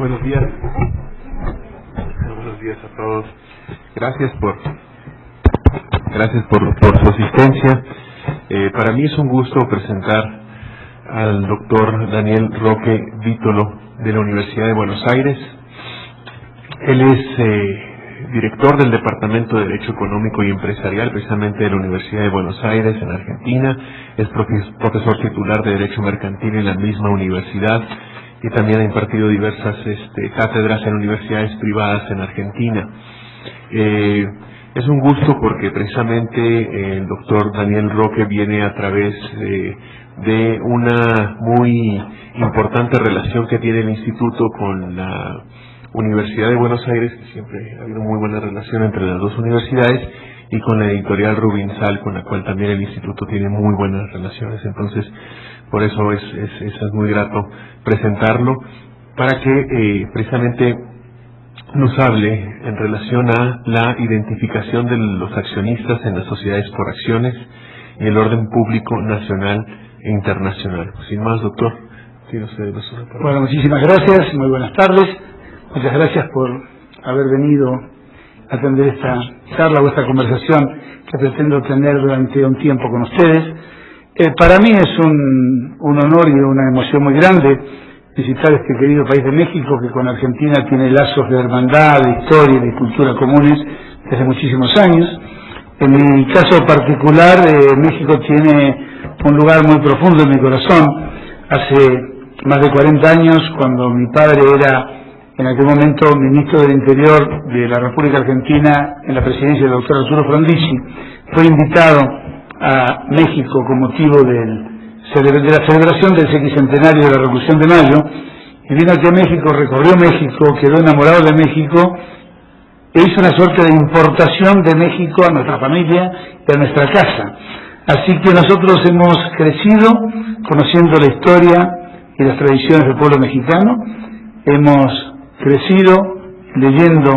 Buenos días. Buenos días a todos. Gracias por su asistencia. Para mí es un gusto presentar al doctor Daniel Roque Vítolo de la Universidad de Buenos Aires. Él es director del Departamento de Derecho Económico y Empresarial, precisamente de la Universidad de Buenos Aires, en Argentina. Es profesor titular de Derecho Mercantil en la misma universidad y también ha impartido diversas cátedras en universidades privadas en Argentina. Es un gusto porque precisamente el doctor Daniel Roque viene a través de una muy importante relación que tiene el instituto con la Universidad de Buenos Aires, que siempre ha habido muy buena relación entre las dos universidades, y con la editorial Rubinsal, con la cual también el instituto tiene muy buenas relaciones. Entonces, por eso es muy grato presentarlo, para que precisamente nos hable en relación a la identificación de los accionistas en las sociedades por acciones y el orden público nacional e internacional. Sin más, doctor, tiene usted la palabra. Bueno, muchísimas gracias, muy buenas tardes. Muchas gracias por haber venido a atender esta charla o esta conversación que pretendo tener durante un tiempo con ustedes. Para mí es un honor y una emoción muy grande visitar este querido país de México, que con Argentina tiene lazos de hermandad, de historia y de cultura comunes desde muchísimos años. En mi caso particular, México tiene un lugar muy profundo en mi corazón. Hace más de 40 años, cuando mi padre era en aquel momento ministro del Interior de la República Argentina en la presidencia del doctor Arturo Frondizi, fue invitado a México con motivo de la celebración del sesquicentenario de la Revolución de Mayo, y vino aquí a México, recorrió México, quedó enamorado de México e hizo una suerte de importación de México a nuestra familia y a nuestra casa. Así que nosotros hemos crecido conociendo la historia y las tradiciones del pueblo mexicano, hemos crecido leyendo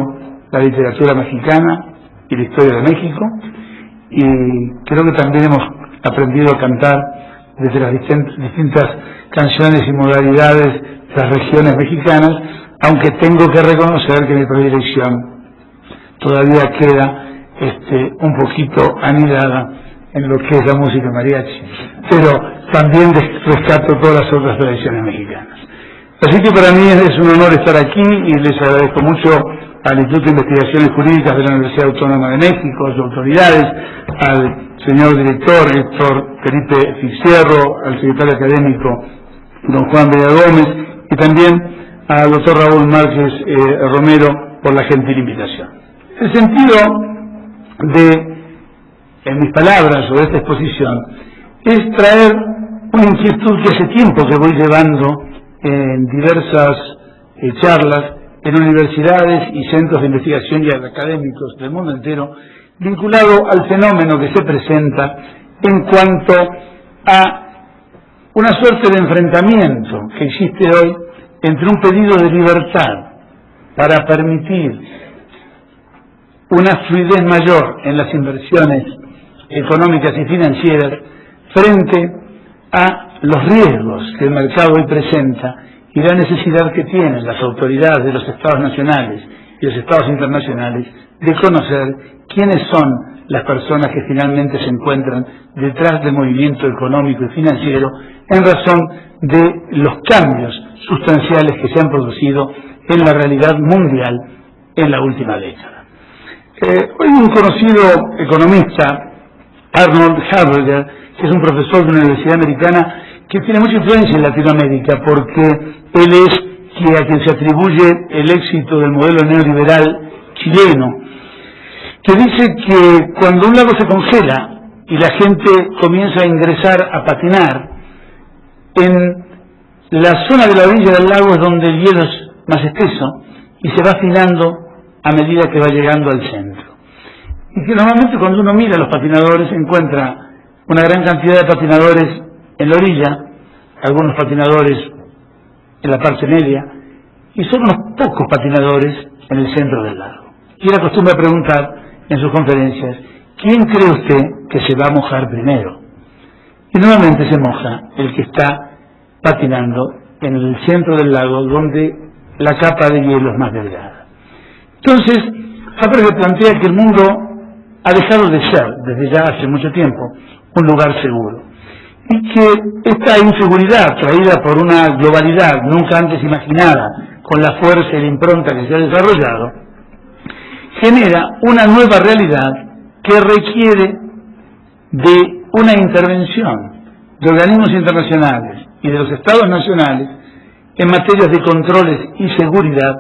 la literatura mexicana y la historia de México, y creo que también hemos aprendido a cantar desde las distintas canciones y modalidades de las regiones mexicanas, aunque tengo que reconocer que mi predilección todavía queda un poquito anidada en lo que es la música mariachi, pero también rescato todas las otras tradiciones mexicanas. Así que para mí es un honor estar aquí y les agradezco mucho al Instituto de Investigaciones Jurídicas de la Universidad Autónoma de México, a sus autoridades, al señor director Héctor Felipe Fixierro, al secretario académico don Juan Bella Gómez, y también al doctor Raúl Márquez Romero por la gentil invitación. El sentido en mis palabras o de esta exposición es traer una inquietud que hace tiempo que voy llevando en diversas charlas en universidades y centros de investigación y académicos del mundo entero, vinculado al fenómeno que se presenta en cuanto a una suerte de enfrentamiento que existe hoy entre un pedido de libertad para permitir una fluidez mayor en las inversiones económicas y financieras frente a los riesgos que el mercado hoy presenta y la necesidad que tienen las autoridades de los estados nacionales y los estados internacionales de conocer quiénes son las personas que finalmente se encuentran detrás del movimiento económico y financiero en razón de los cambios sustanciales que se han producido en la realidad mundial en la última década. Hoy un conocido economista, Arnold Harberger, que es un profesor de una universidad americana que tiene mucha influencia en Latinoamérica, porque él es a quien se atribuye el éxito del modelo neoliberal chileno, que dice que cuando un lago se congela y la gente comienza a ingresar a patinar, en la zona de la orilla del lago es donde el hielo es más espeso y se va afinando a medida que va llegando al centro. Y que normalmente cuando uno mira a los patinadores encuentra una gran cantidad de patinadores en la orilla, algunos patinadores en la parte media, y son unos pocos patinadores en el centro del lago. Y era costumbre preguntar en sus conferencias, ¿quién cree usted que se va a mojar primero? Y normalmente se moja el que está patinando en el centro del lago, donde la capa de hielo es más delgada. Entonces, Habermas plantea que el mundo ha dejado de ser, desde ya hace mucho tiempo, un lugar seguro, y que esta inseguridad traída por una globalidad nunca antes imaginada, con la fuerza y la impronta que se ha desarrollado, genera una nueva realidad que requiere de una intervención de organismos internacionales y de los estados nacionales en materias de controles y seguridad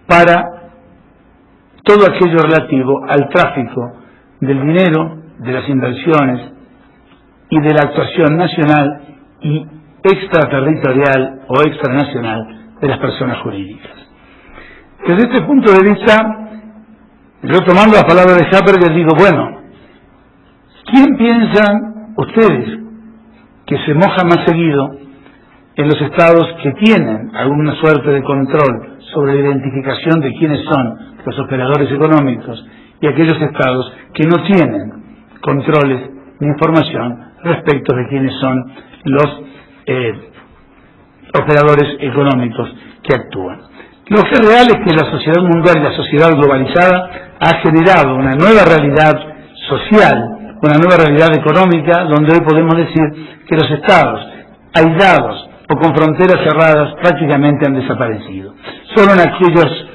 para todo aquello relativo al tráfico del dinero, de las inversiones y de la actuación nacional y extraterritorial o extranacional de las personas jurídicas. Desde este punto de vista, yo tomando la palabra de Habermas digo, bueno, ¿quién piensan ustedes que se moja más seguido en los estados que tienen alguna suerte de control sobre la identificación de quiénes son los operadores económicos y aquellos estados que no tienen controles ni información respecto de quiénes son los operadores económicos que actúan? Lo que es real es que la sociedad mundial y la sociedad globalizada ha generado una nueva realidad social, una nueva realidad económica, donde hoy podemos decir que los estados aislados o con fronteras cerradas prácticamente han desaparecido. Solo en aquellos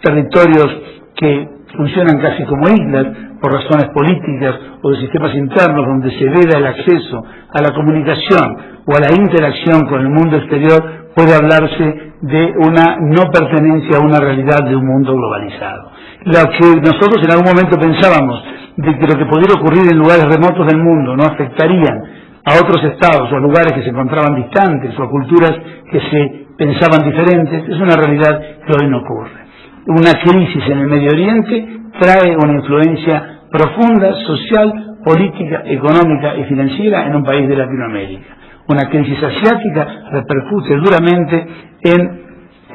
territorios que funcionan casi como islas por razones políticas o de sistemas internos donde se veda el acceso a la comunicación o a la interacción con el mundo exterior, puede hablarse de una no pertenencia a una realidad de un mundo globalizado. Lo que nosotros en algún momento pensábamos de que lo que pudiera ocurrir en lugares remotos del mundo no afectarían a otros estados o a lugares que se encontraban distantes o a culturas que se pensaban diferentes, es una realidad que hoy no ocurre. Una crisis en el Medio Oriente trae una influencia profunda, social, política, económica y financiera en un país de Latinoamérica. Una crisis asiática repercute duramente en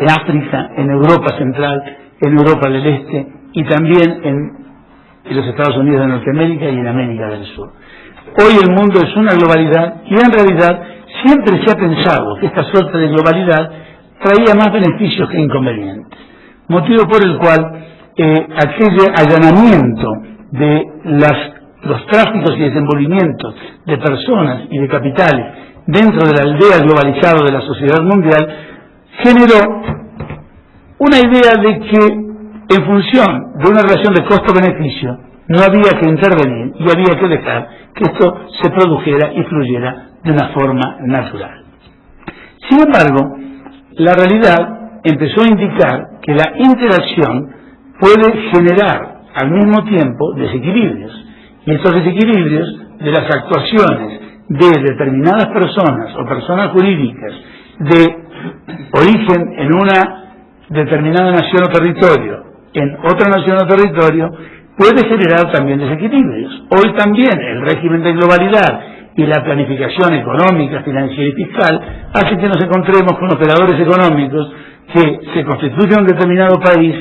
África, en Europa Central, en Europa del Este y también en los Estados Unidos de Norteamérica y en América del Sur. Hoy el mundo es una globalidad y en realidad siempre se ha pensado que esta suerte de globalidad traía más beneficios que inconvenientes, motivo por el cual aquel allanamiento de los tráficos y desenvolvimientos de personas y de capitales dentro de la aldea globalizada de la sociedad mundial generó una idea de que en función de una relación de costo-beneficio no había que intervenir y había que dejar que esto se produjera y fluyera de una forma natural. Sin embargo, la realidad empezó a indicar que la interacción puede generar al mismo tiempo desequilibrios, y estos desequilibrios de las actuaciones de determinadas personas o personas jurídicas de origen en una determinada nación o territorio, en otra nación o territorio, puede generar también desequilibrios. Hoy también el régimen de globalidad y la planificación económica, financiera y fiscal hace que nos encontremos con operadores económicos que se constituyen en un determinado país,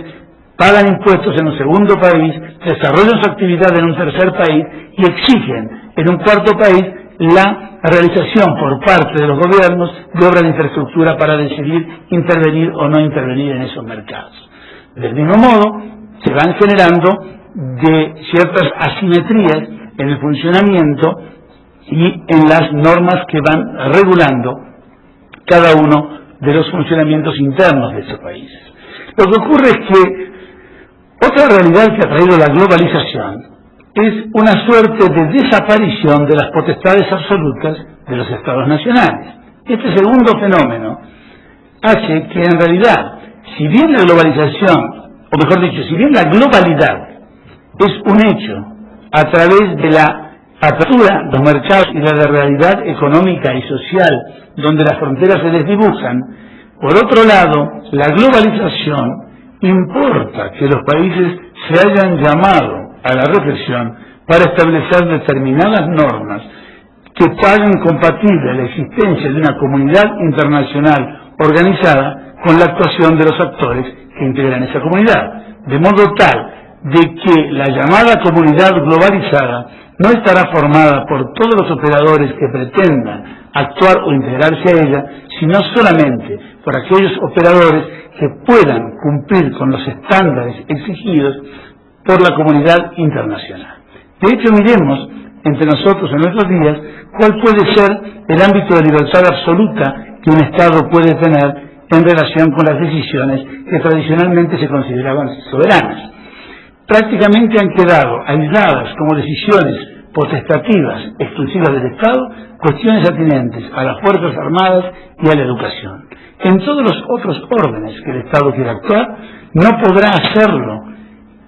pagan impuestos en un segundo país, desarrollan su actividad en un tercer país y exigen en un cuarto país la realización por parte de los gobiernos de obras de infraestructura para decidir intervenir o no intervenir en esos mercados. Del mismo modo, se van generando de ciertas asimetrías en el funcionamiento y en las normas que van regulando cada uno de los funcionamientos internos de esos países. Lo que ocurre es que otra realidad que ha traído la globalización es una suerte de desaparición de las potestades absolutas de los estados nacionales. Este segundo fenómeno hace que en realidad, si bien la globalización, o mejor dicho, si bien la globalidad es un hecho a través de la apertura de los mercados y de la realidad económica y social donde las fronteras se desdibujan, por otro lado, la globalización importa que los países se hayan llamado a la reflexión para establecer determinadas normas que hagan compatible la existencia de una comunidad internacional organizada con la actuación de los actores que integran esa comunidad, de modo tal de que la llamada comunidad globalizada no estará formada por todos los operadores que pretendan actuar o integrarse a ella, sino solamente por aquellos operadores que puedan cumplir con los estándares exigidos por la comunidad internacional. De hecho, miremos entre nosotros en nuestros días cuál puede ser el ámbito de libertad absoluta que un Estado puede tener en relación con las decisiones que tradicionalmente se consideraban soberanas. Prácticamente han quedado aisladas como decisiones potestativas exclusivas del Estado cuestiones atinentes a las Fuerzas Armadas y a la educación. En todos los otros órdenes que el Estado quiera actuar, no podrá hacerlo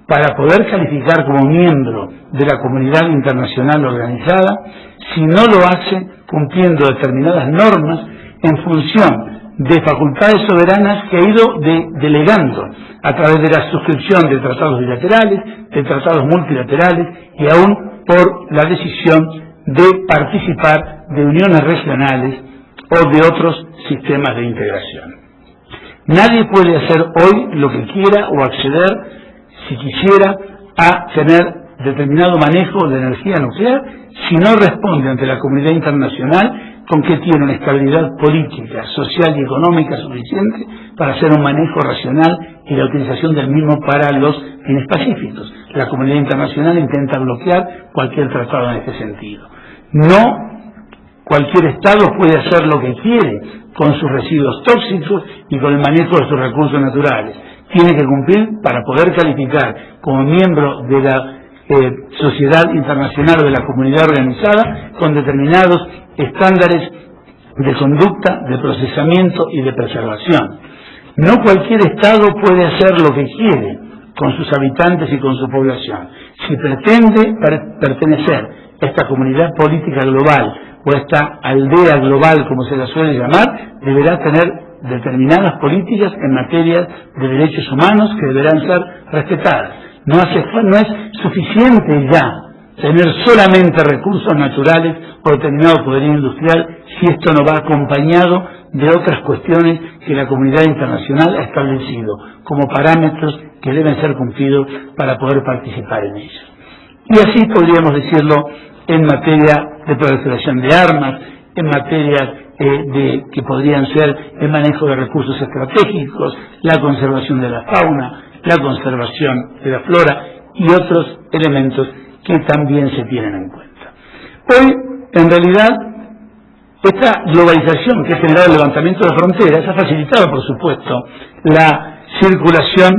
para poder calificar como miembro de la comunidad internacional organizada si no lo hace cumpliendo determinadas normas en función de facultades soberanas que ha ido delegando a través de la suscripción de tratados bilaterales, de tratados multilaterales y aún por la decisión de participar de uniones regionales o de otros sistemas de integración. Nadie puede hacer hoy lo que quiera o acceder, si quisiera, a tener determinado manejo de energía nuclear si no responde ante la comunidad internacional con que tiene una estabilidad política, social y económica suficiente para hacer un manejo racional y la utilización del mismo para los fines pacíficos. La comunidad internacional intenta bloquear cualquier tratado en este sentido. No cualquier Estado puede hacer lo que quiere con sus residuos tóxicos y con el manejo de sus recursos naturales. Tiene que cumplir para poder calificar como miembro de la sociedad internacional o de la comunidad organizada con determinados estándares de conducta, de procesamiento y de preservación. No cualquier Estado puede hacer lo que quiere con sus habitantes y con su población. Si pretende pertenecer a esta comunidad política global o a esta aldea global, como se la suele llamar, deberá tener determinadas políticas en materia de derechos humanos que deberán ser respetadas. No es suficiente ya tener solamente recursos naturales o determinado poderío industrial si esto no va acompañado de otras cuestiones que la comunidad internacional ha establecido como parámetros que deben ser cumplidos para poder participar en ellos. Y así podríamos decirlo en materia de proliferación de armas, en materia que podrían ser el manejo de recursos estratégicos, la conservación de la fauna, la conservación de la flora y otros elementos que también se tienen en cuenta. Hoy, en realidad, esta globalización que ha generado el levantamiento de fronteras ha facilitado, por supuesto, la circulación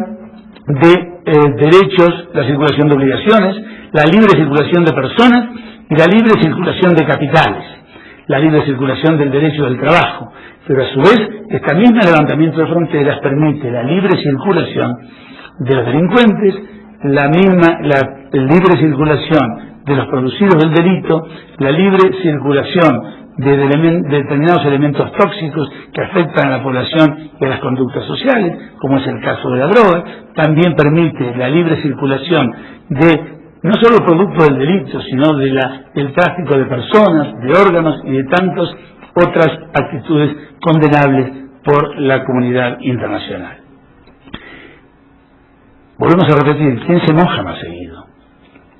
de derechos, la circulación de obligaciones, la libre circulación de personas y la libre circulación de capitales, la libre circulación del derecho del trabajo. Pero a su vez, este mismo levantamiento de fronteras permite la libre circulación de los delincuentes, la libre circulación de los producidos del delito, la libre circulación de determinados elementos tóxicos que afectan a la población y a las conductas sociales, como es el caso de la droga. También permite la libre circulación de no solo producto del delito, sino del tráfico de personas, de órganos y de tantas otras actitudes condenables por la comunidad internacional. Volvemos a repetir, ¿quién se moja más seguido?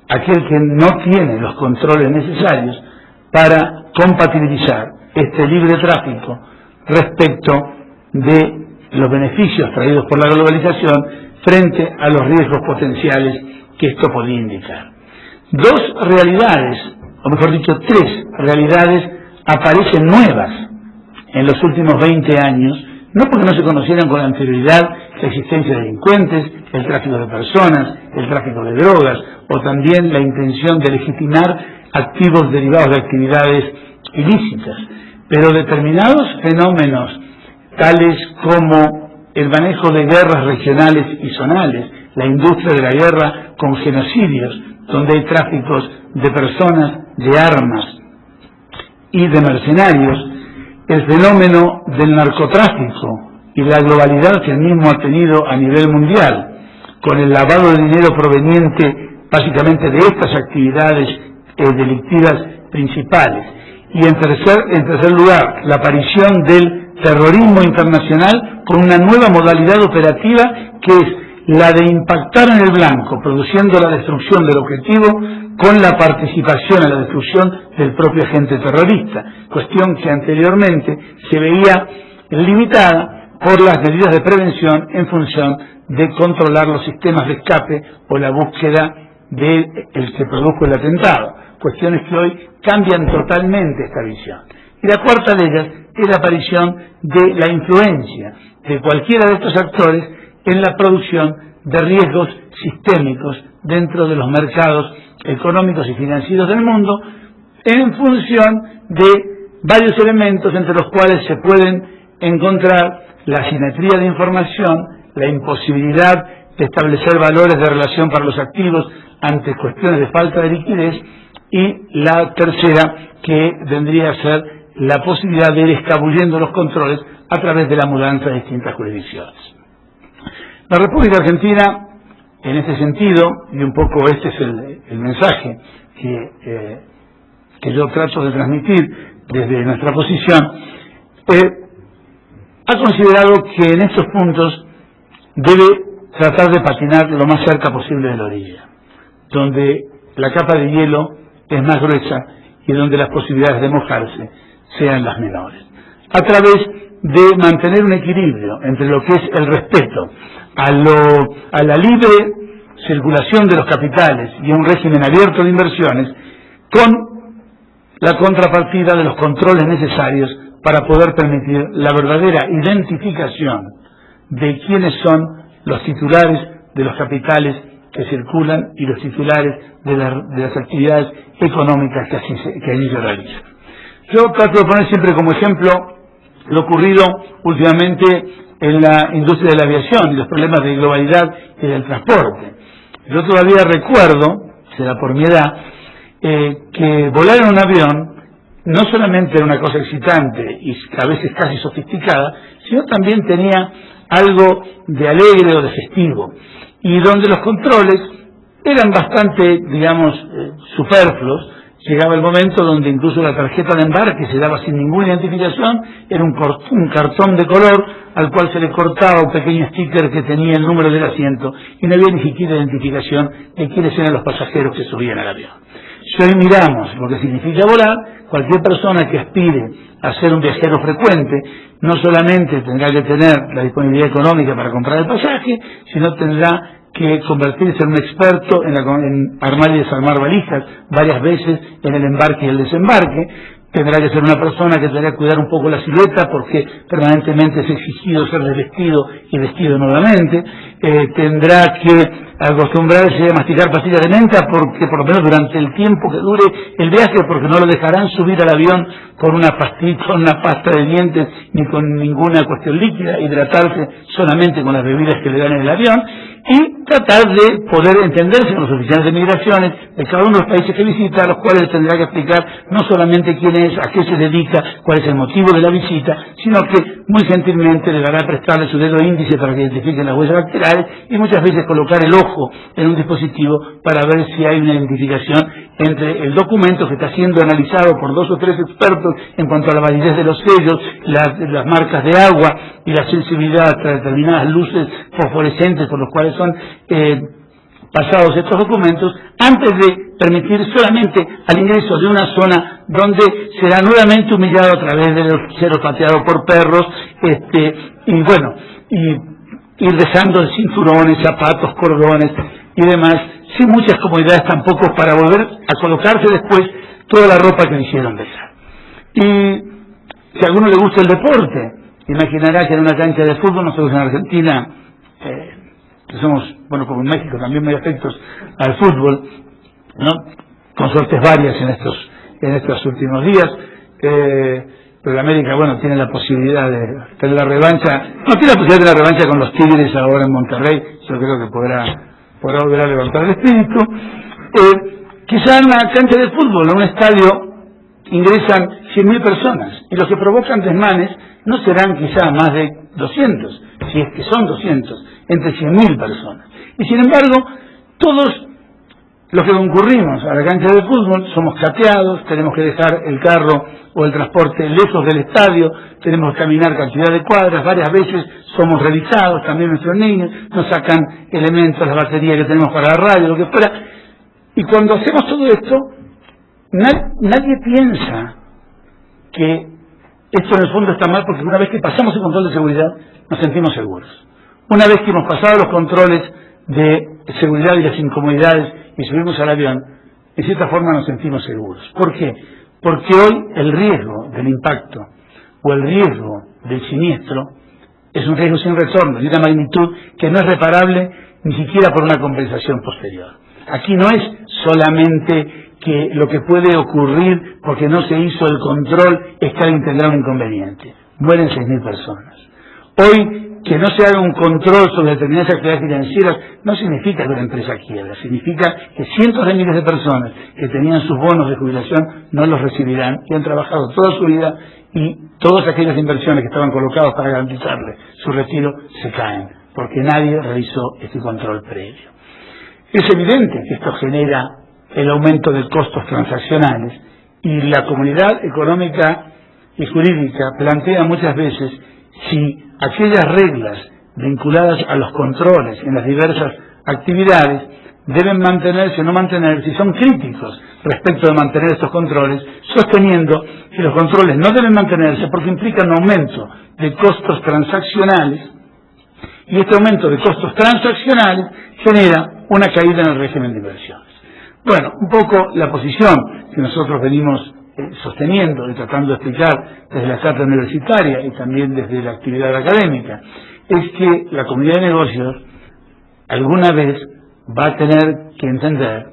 Aquel que no tiene los controles necesarios para compatibilizar este libre tráfico respecto de los beneficios traídos por la globalización frente a los riesgos potenciales que esto podía indicar. Dos realidades, o mejor dicho, tres realidades aparecen nuevas en los últimos 20 años, no porque no se conocieran con anterioridad la existencia de delincuentes, el tráfico de personas, el tráfico de drogas, o también la intención de legitimar activos derivados de actividades ilícitas, pero determinados fenómenos, tales como el manejo de guerras regionales y zonales, la industria de la guerra con genocidios, donde hay tráficos de personas, de armas y de mercenarios, el fenómeno del narcotráfico y la globalidad que el mismo ha tenido a nivel mundial, con el lavado de dinero proveniente básicamente de estas actividades delictivas principales. Y en tercer lugar, la aparición del terrorismo internacional con una nueva modalidad operativa que es la de impactar en el blanco, produciendo la destrucción del objetivo con la participación en la destrucción del propio agente terrorista, cuestión que anteriormente se veía limitada por las medidas de prevención en función de controlar los sistemas de escape o la búsqueda del que produjo el atentado. Cuestiones que hoy cambian totalmente esta visión. Y la cuarta de ellas es la aparición de la influencia de cualquiera de estos actores en la producción de riesgos sistémicos dentro de los mercados económicos y financieros del mundo, en función de varios elementos entre los cuales se pueden encontrar la asimetría de información, la imposibilidad de establecer valores de relación para los activos ante cuestiones de falta de liquidez, y la tercera, que vendría a ser la posibilidad de ir escabullendo los controles a través de la mudanza de distintas jurisdicciones. La República Argentina, en este sentido, y un poco este es el mensaje que yo trato de transmitir desde nuestra posición, ha considerado que en estos puntos debe tratar de patinar lo más cerca posible de la orilla, donde la capa de hielo es más gruesa y donde las posibilidades de mojarse sean las menores, a través de mantener un equilibrio entre lo que es el respeto a la libre circulación de los capitales y a un régimen abierto de inversiones, con la contrapartida de los controles necesarios para poder permitir la verdadera identificación de quiénes son los titulares de los capitales que circulan y los titulares de las actividades económicas que allí se realizan. Yo trato de poner siempre como ejemplo lo ocurrido últimamente en la industria de la aviación y los problemas de globalidad y del transporte. Yo todavía recuerdo, será por mi edad, que volar en un avión no solamente era una cosa excitante y a veces casi sofisticada, sino también tenía algo de alegre o de festivo, y donde los controles eran bastante, digamos, superfluos. Llegaba el momento donde incluso la tarjeta de embarque se daba sin ninguna identificación, era un cartón de color al cual se le cortaba un pequeño sticker que tenía el número del asiento y no había ni siquiera identificación de quiénes eran los pasajeros que subían al avión. Si hoy miramos lo que significa volar, cualquier persona que aspire a ser un viajero frecuente no solamente tendrá que tener la disponibilidad económica para comprar el pasaje, sino tendrá que convertirse en un experto en armar y desarmar valijas varias veces en el embarque y el desembarque. Tendrá que ser una persona que tendrá que cuidar un poco la silueta porque permanentemente es exigido ser desvestido y vestido nuevamente. Tendrá que acostumbrarse a masticar pastillas de menta porque por lo menos durante el tiempo que dure el viaje, porque no lo dejarán subir al avión con una pastilla, con una pasta de dientes ni con ninguna cuestión líquida, hidratarse solamente con las bebidas que le dan en el avión, y tratar de poder entenderse con los oficiales de migraciones de cada uno de los países que visita, a los cuales tendrá que explicar no solamente quién es, a qué se dedica, cuál es el motivo de la visita, sino que muy gentilmente le dará a prestarle su dedo índice para que identifiquen las huellas dactilares y muchas veces colocar el ojo en un dispositivo para ver si hay una identificación entre el documento que está siendo analizado por 2 o 3 expertos en cuanto a la validez de los sellos, las marcas de agua y la sensibilidad a determinadas luces fosforescentes por los cuales son pasados estos documentos, antes de permitir solamente al ingreso de una zona donde será nuevamente humillado a través de los ceros pateados por perros, y ir dejando cinturones, zapatos, cordones y demás, sin muchas comodidades tampoco para volver a colocarse después toda la ropa que le hicieron dejar. Y si a alguno le gusta el deporte, imaginará que en una cancha de fútbol, nosotros en Argentina, que somos, bueno, como en México también muy afectos al fútbol, ¿no?, con suertes varias en estos últimos días, pero América, bueno, tiene la posibilidad de tener la revancha, no tiene la posibilidad de la revancha con los Tigres ahora en Monterrey, yo creo que podrá volver a levantar el espíritu. Quizá en una cancha de fútbol, en un estadio, ingresan 100.000 personas, y los que provocan desmanes no serán quizá más de 200, si es que son 200, entre 100.000 personas. Y sin embargo, todos los que concurrimos a la cancha de fútbol somos cateados, tenemos que dejar el carro o el transporte lejos del estadio, tenemos que caminar cantidad de cuadras, varias veces somos revisados, también nuestros niños, nos sacan elementos, la batería que tenemos para la radio, lo que fuera. Y cuando hacemos todo esto, nadie piensa que Esto en el fondo está mal porque una vez que pasamos el control de seguridad nos sentimos seguros. Una vez que hemos pasado los controles de seguridad y las incomodidades y subimos al avión, en cierta forma nos sentimos seguros. ¿Por qué? Porque hoy el riesgo del impacto o el riesgo del siniestro es un riesgo sin retorno, de una magnitud que no es reparable ni siquiera por una compensación posterior. Aquí no es solamente que lo que puede ocurrir porque no se hizo el control es que alguien tendrá un inconveniente. Mueren 6.000 personas. Hoy, que no se haga un control sobre determinadas actividades financieras no significa que una empresa quiebra, significa que cientos de miles de personas que tenían sus bonos de jubilación no los recibirán y han trabajado toda su vida y todas aquellas inversiones que estaban colocadas para garantizarle su retiro se caen, porque nadie realizó este control previo. Es evidente que esto genera el aumento de costos transaccionales y la comunidad económica y jurídica plantea muchas veces si aquellas reglas vinculadas a los controles en las diversas actividades deben mantenerse o no mantenerse, si son críticos respecto de mantener estos controles, sosteniendo que los controles no deben mantenerse porque implican un aumento de costos transaccionales y este aumento de costos transaccionales genera una caída en el régimen de inversiones. Bueno, un poco la posición que nosotros venimos sosteniendo y tratando de explicar desde la cátedra universitaria y también desde la actividad académica, es que la comunidad de negocios alguna vez va a tener que entender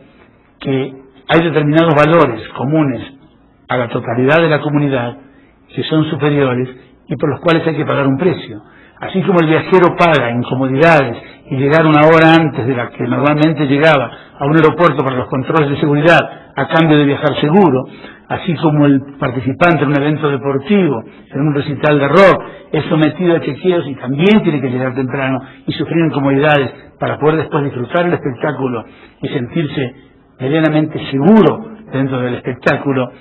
que hay determinados valores comunes a la totalidad de la comunidad que son superiores y por los cuales hay que pagar un precio. Así como el viajero paga incomodidades y llegar una hora antes de la que normalmente llegaba a un aeropuerto para los controles de seguridad a cambio de viajar seguro, así como el participante en un evento deportivo, en un recital de rock, es sometido a chequeos y también tiene que llegar temprano y sufrir incomodidades para poder después disfrutar el espectáculo y sentirse medianamente seguro dentro del espectáculo,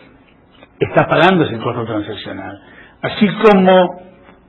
está pagando ese costo transaccional. Así como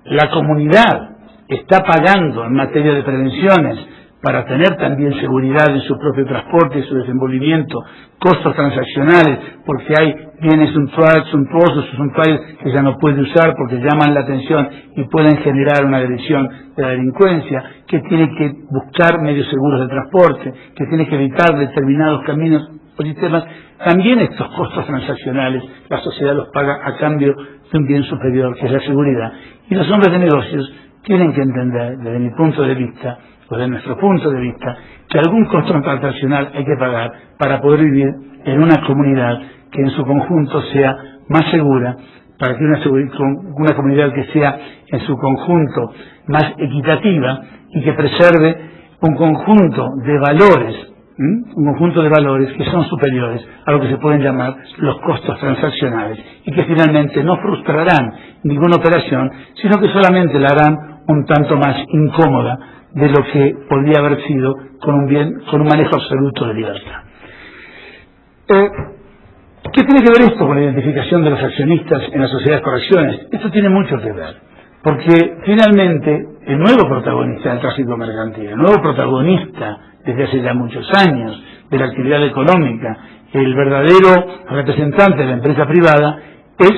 la comunidad está pagando en materia de prevenciones para tener también seguridad en su propio transporte y su desenvolvimiento, costos transaccionales, porque hay bienes suntuosos o suntuarios que ya no puede usar porque llaman la atención y pueden generar una agresión de la delincuencia, que tiene que buscar medios seguros de transporte, que tiene que evitar determinados caminos o sistemas. También estos costos transaccionales la sociedad los paga a cambio de un bien superior, que es la seguridad. Y los hombres de negocios tienen que entender, desde mi punto de vista, o de nuestro punto de vista, que algún costo transaccional hay que pagar para poder vivir en una comunidad que en su conjunto sea más segura, para que una comunidad que sea en su conjunto más equitativa y que preserve un conjunto de valores, que son superiores a lo que se pueden llamar los costos transaccionales y que finalmente no frustrarán ninguna operación, sino que solamente la harán un tanto más incómoda de lo que podría haber sido con un manejo absoluto de libertad. ¿Qué tiene que ver esto con la identificación de los accionistas en las sociedades por acciones? Esto tiene mucho que ver, porque finalmente el nuevo protagonista del tráfico mercantil, el nuevo protagonista desde hace ya muchos años de la actividad económica, el verdadero representante de la empresa privada es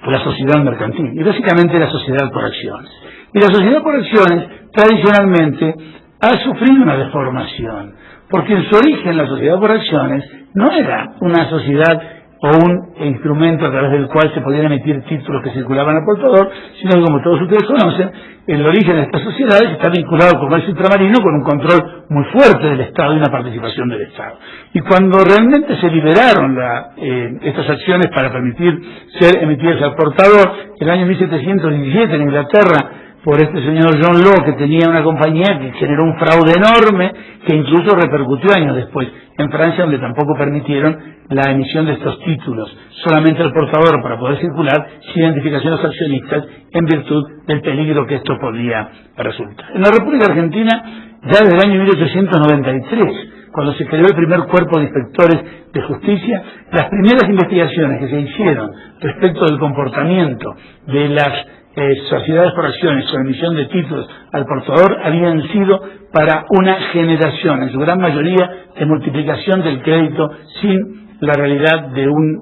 la sociedad mercantil y básicamente la sociedad por acciones. Y la sociedad por acciones tradicionalmente ha sufrido una deformación, porque en su origen la sociedad por acciones no era una sociedad o un instrumento a través del cual se podían emitir títulos que circulaban al portador, sino que, como todos ustedes conocen, el origen de estas sociedades está vinculado al comercio ultramarino con un control muy fuerte del Estado y una participación del Estado. Y cuando realmente se liberaron estas acciones para permitir ser emitidas al portador, el año 1717 en Inglaterra, por este señor John Law, que tenía una compañía que generó un fraude enorme, que incluso repercutió años después en Francia, donde tampoco permitieron la emisión de estos títulos, solamente al portador para poder circular sin identificación de los accionistas en virtud del peligro que esto podía resultar. En la República Argentina, ya desde el año 1893, cuando se creó el primer cuerpo de inspectores de justicia, las primeras investigaciones que se hicieron respecto del comportamiento de las sociedades por acciones con emisión de títulos al portador habían sido para una generación, en su gran mayoría, de multiplicación del crédito sin la realidad de un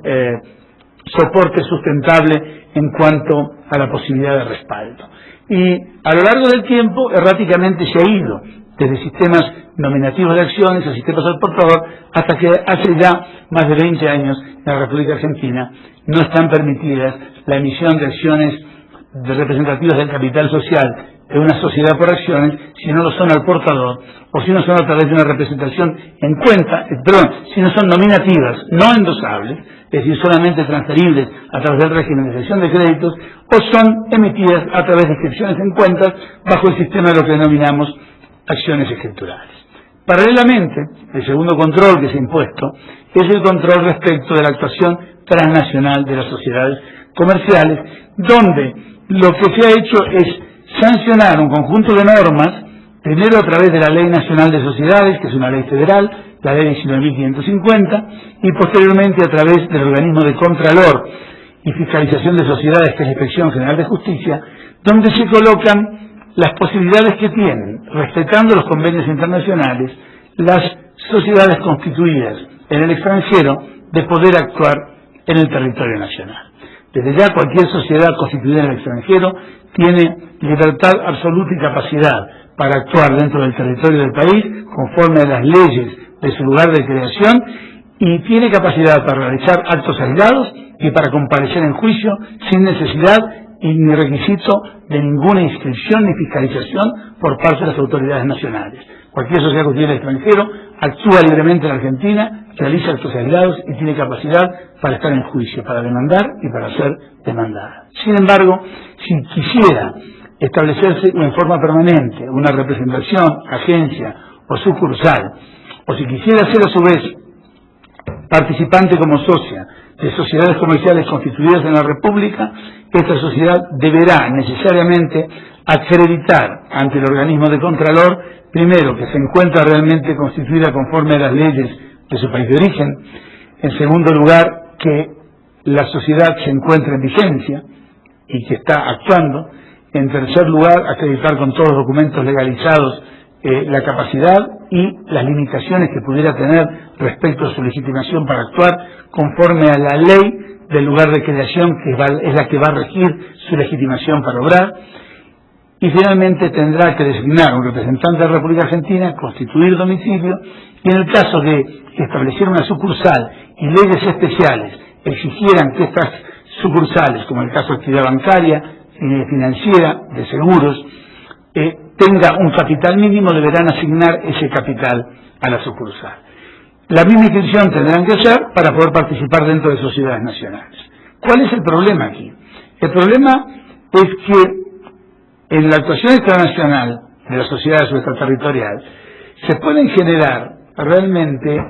soporte sustentable en cuanto a la posibilidad de respaldo. Y a lo largo del tiempo, erráticamente se ha ido desde sistemas nominativos de acciones a sistemas al portador, hasta que hace ya más de 20 años en la República Argentina no están permitidas la emisión de acciones representativas del capital social de una sociedad por acciones si no lo son al portador, o si no son a través de una representación en cuenta, si no son nominativas, no endosables, es decir, solamente transferibles a través del régimen de cesión de créditos, o son emitidas a través de inscripciones en cuentas bajo el sistema de lo que denominamos acciones escriturales. Paralelamente, el segundo control que se ha impuesto es el control respecto de la actuación transnacional de las sociedades comerciales, donde lo que se ha hecho es sancionar un conjunto de normas, primero a través de la Ley Nacional de Sociedades, que es una ley federal, la Ley 19.550, y posteriormente a través del organismo de Contralor y Fiscalización de Sociedades, que es la Inspección General de Justicia, donde se colocan las posibilidades que tienen, respetando los convenios internacionales, las sociedades constituidas en el extranjero de poder actuar en el territorio nacional. Desde ya cualquier sociedad constituida en el extranjero tiene libertad absoluta y capacidad para actuar dentro del territorio del país conforme a las leyes de su lugar de creación, y tiene capacidad para realizar actos aislados y para comparecer en juicio sin necesidad y ni requisito de ninguna inscripción ni fiscalización por parte de las autoridades nacionales. Cualquier sociedad constituida en el extranjero actúa libremente en la Argentina, realiza actos aislados y tiene capacidad para estar en juicio, para demandar y para ser demandada. Sin embargo, si quisiera establecerse en forma permanente una representación, agencia o sucursal, o si quisiera ser a su vez participante como socia de sociedades comerciales constituidas en la República, esta sociedad deberá necesariamente acreditar ante el organismo de Contralor, primero, que se encuentra realmente constituida conforme a las leyes de su país de origen; en segundo lugar, que la sociedad se encuentra en vigencia y que está actuando; en tercer lugar, acreditar con todos los documentos legalizados la capacidad y las limitaciones que pudiera tener respecto a su legitimación para actuar conforme a la ley del lugar de creación, que es la que va a regir su legitimación para obrar; y finalmente tendrá que designar un representante de la República Argentina, constituir domicilio, y en el caso de que estableciera una sucursal y leyes especiales exigieran que estas sucursales, como el caso de actividad bancaria, financiera, de seguros, tenga un capital mínimo, deberán asignar ese capital a la sucursal. La misma inscripción tendrán que hacer para poder participar dentro de sociedades nacionales. ¿Cuál es el problema aquí? El problema es que en la actuación internacional de las sociedades extraterritoriales se pueden generar realmente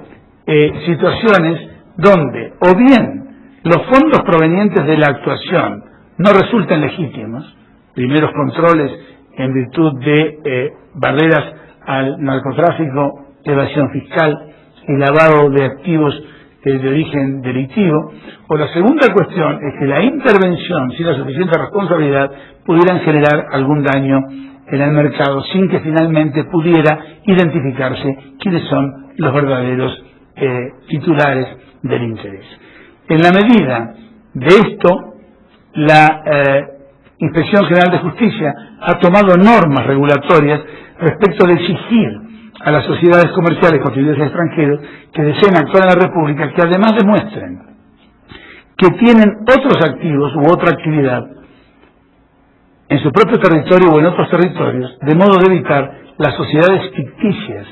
situaciones donde o bien los fondos provenientes de la actuación no resultan legítimos, primeros controles en virtud de barreras al narcotráfico, evasión fiscal y lavado de activos de origen delictivo; o la segunda cuestión es que la intervención sin la suficiente responsabilidad pudieran generar algún daño en el mercado sin que finalmente pudiera identificarse quiénes son los verdaderos titulares del interés. En la medida de esto, la Inspección General de Justicia ha tomado normas regulatorias respecto de exigir a las sociedades comerciales constituidas en extranjeros que deseen actuar en la República, que además demuestren que tienen otros activos u otra actividad en su propio territorio o en otros territorios, de modo de evitar las sociedades ficticias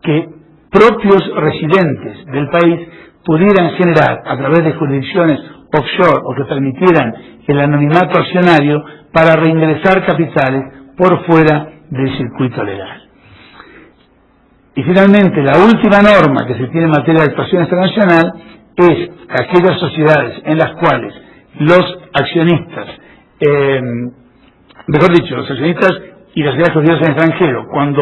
que propios residentes del país pudieran generar a través de jurisdicciones offshore, o que permitieran el anonimato accionario para reingresar capitales por fuera del circuito legal. Y finalmente, la última norma que se tiene en materia de actuación internacional es aquellas sociedades en las cuales los accionistas, los accionistas y las sociedades constituidas en extranjero, cuando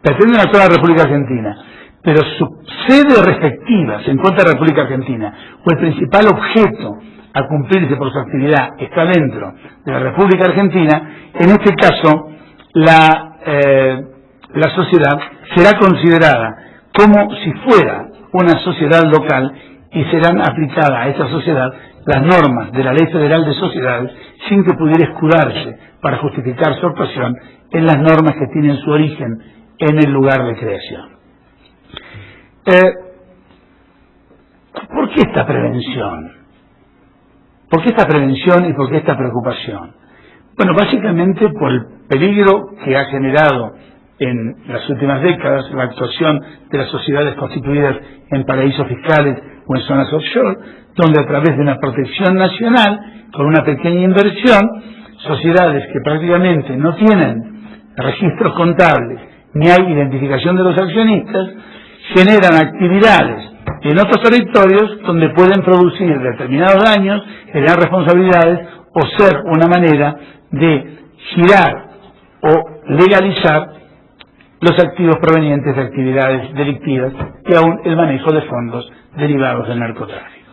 pretenden actuar en la República Argentina, pero su sede respectiva se encuentra en la República Argentina, o el principal objeto a cumplirse por su actividad está dentro de la República Argentina, en este caso la sociedad será considerada como si fuera una sociedad local y serán aplicadas a esta sociedad las normas de la Ley Federal de Sociedades sin que pudiera escudarse para justificar su actuación en las normas que tienen su origen en el lugar de creación. ¿Por qué esta prevención? ¿Por qué esta prevención y por qué esta preocupación? Bueno, básicamente por el peligro que ha generado en las últimas décadas la actuación de las sociedades constituidas en paraísos fiscales o en zonas offshore, donde a través de una protección nacional, con una pequeña inversión, sociedades que prácticamente no tienen registros contables ni hay identificación de los accionistas, generan actividades en otros territorios donde pueden producir determinados daños, generar responsabilidades o ser una manera de girar o legalizar los activos provenientes de actividades delictivas y aún el manejo de fondos derivados del narcotráfico.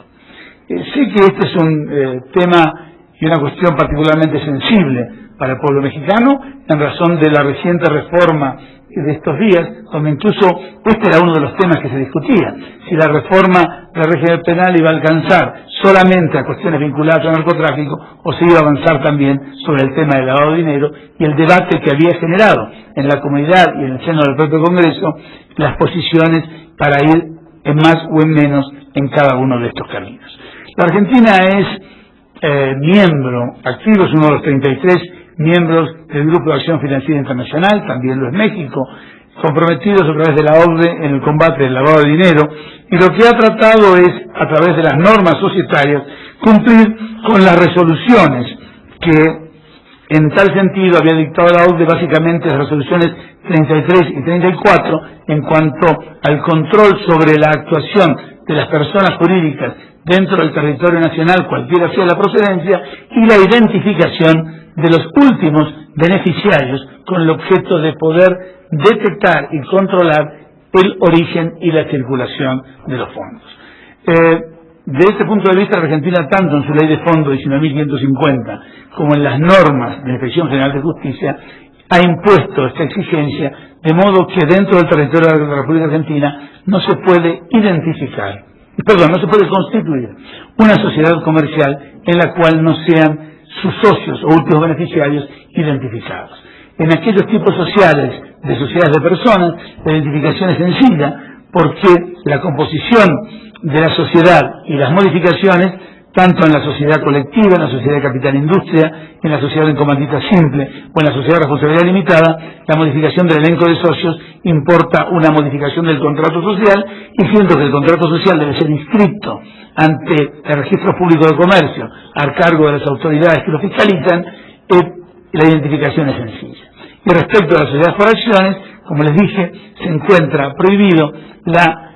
Sé que este es un tema y una cuestión particularmente sensible para el pueblo mexicano en razón de la reciente reforma de estos días, donde incluso este era uno de los temas que se discutía, si la reforma del régimen penal iba a alcanzar solamente a cuestiones vinculadas al narcotráfico o se iba a avanzar también sobre el tema del lavado de dinero, y el debate que había generado en la comunidad y en el seno del propio Congreso las posiciones para ir en más o en menos en cada uno de estos caminos. La Argentina es miembro activo, es uno de los 33 miembros del Grupo de Acción Financiera Internacional, también lo es México, comprometidos a través de la OCDE en el combate del lavado de dinero, y lo que ha tratado es, a través de las normas societarias, cumplir con las resoluciones que en tal sentido había dictado la OCDE, básicamente las resoluciones 33 y 34 en cuanto al control sobre la actuación de las personas jurídicas dentro del territorio nacional, cualquiera sea la procedencia, y la identificación de los últimos beneficiarios con el objeto de poder detectar y controlar el origen y la circulación de los fondos. De este punto de vista, la Argentina, tanto en su ley de fondo 19.550 como en las normas de la Inspección General de Justicia, ha impuesto esta exigencia, de modo que dentro del territorio de la República Argentina no se puede no se puede constituir una sociedad comercial en la cual no sean sus socios o últimos beneficiarios identificados. En aquellos tipos sociales de sociedades de personas, la identificación es sencilla, porque la composición de la sociedad y las modificaciones, tanto en la sociedad colectiva, en la sociedad de capital industria, en la sociedad en comandita simple o en la sociedad de responsabilidad limitada, la modificación del elenco de socios importa una modificación del contrato social, y siendo que el contrato social debe ser inscrito ante el registro público de comercio a cargo de las autoridades que lo fiscalizan, la identificación es sencilla. Y respecto a las sociedades por acciones, como les dije, se encuentra prohibido la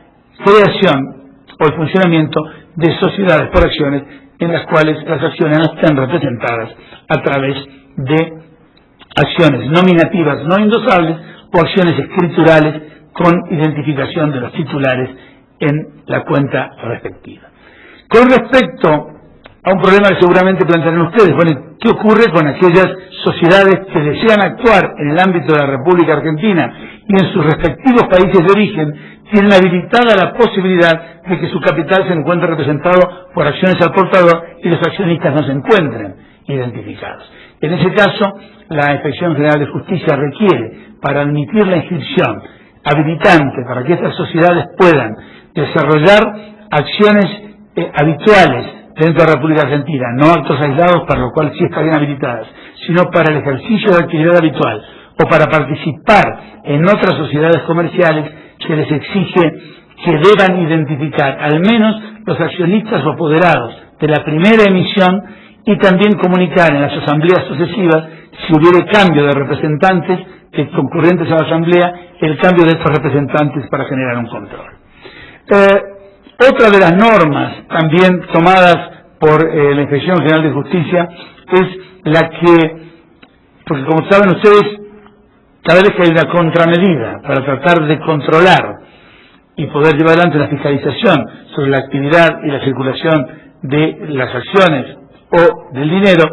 creación o el funcionamiento de sociedades por acciones en las cuales las acciones no estén representadas a través de acciones nominativas no indosables o acciones escriturales con identificación de los titulares en la cuenta respectiva. Con respecto a un problema que seguramente plantearán ustedes, bueno, ¿qué ocurre con aquellas sociedades que desean actuar en el ámbito de la República Argentina y en sus respectivos países de origen tienen habilitada la posibilidad de que su capital se encuentre representado por acciones al portador y los accionistas no se encuentren identificados? En ese caso, la Inspección General de Justicia requiere, para admitir la inscripción habilitante para que estas sociedades puedan desarrollar acciones habituales dentro de la República Argentina, no actos aislados para lo cual sí estarían habilitadas, sino para el ejercicio de actividad habitual o para participar en otras sociedades comerciales, se les exige que deban identificar al menos los accionistas o apoderados de la primera emisión y también comunicar en las asambleas sucesivas, si hubiere cambio de representantes concurrentes a la asamblea, el cambio de estos representantes para generar un control. Otra de las normas también tomadas por la Inspección General de Justicia es la que, porque como saben ustedes, cada vez que hay una contramedida para tratar de controlar y poder llevar adelante la fiscalización sobre la actividad y la circulación de las acciones o del dinero,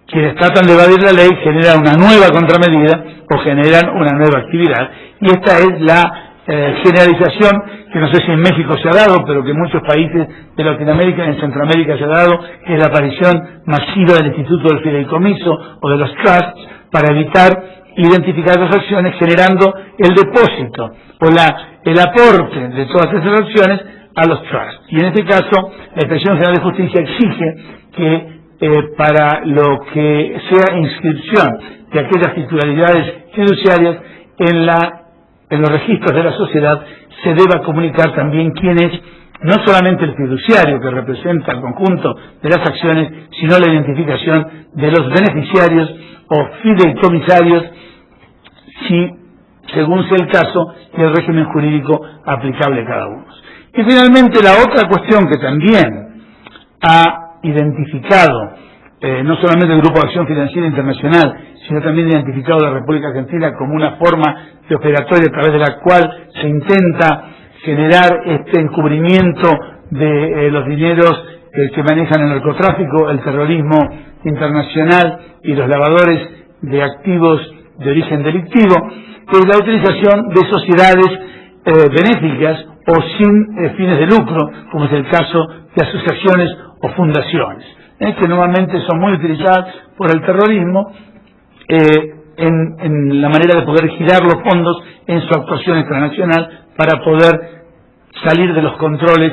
quienes tratan de evadir la ley generan una nueva contramedida o generan una nueva actividad, y esta es la generalización que no sé si en México se ha dado, pero que en muchos países de Latinoamérica y en Centroamérica se ha dado, es la aparición masiva del instituto del fideicomiso o de los trusts para evitar identificar las acciones, generando el depósito o el aporte de todas esas acciones a los trusts. Y en este caso, la Inspección General de Justicia exige que para lo que sea inscripción de aquellas titularidades fiduciarias en los registros de la sociedad se deba comunicar también quién es no solamente el fiduciario que representa el conjunto de las acciones, sino la identificación de los beneficiarios o fideicomisarios, si, según sea el caso, y el régimen jurídico aplicable a cada uno. Y finalmente la otra cuestión que también ha identificado no solamente el Grupo de Acción Financiera Internacional, sino también identificado la República Argentina como una forma de operatoria a través de la cual se intenta generar este encubrimiento de los dineros que manejan el narcotráfico, el terrorismo internacional y los lavadores de activos de origen delictivo, es la utilización de sociedades benéficas o sin fines de lucro, como es el caso de asociaciones o fundaciones, que normalmente son muy utilizadas por el terrorismo en la manera de poder girar los fondos en su actuación extranacional para poder salir de los controles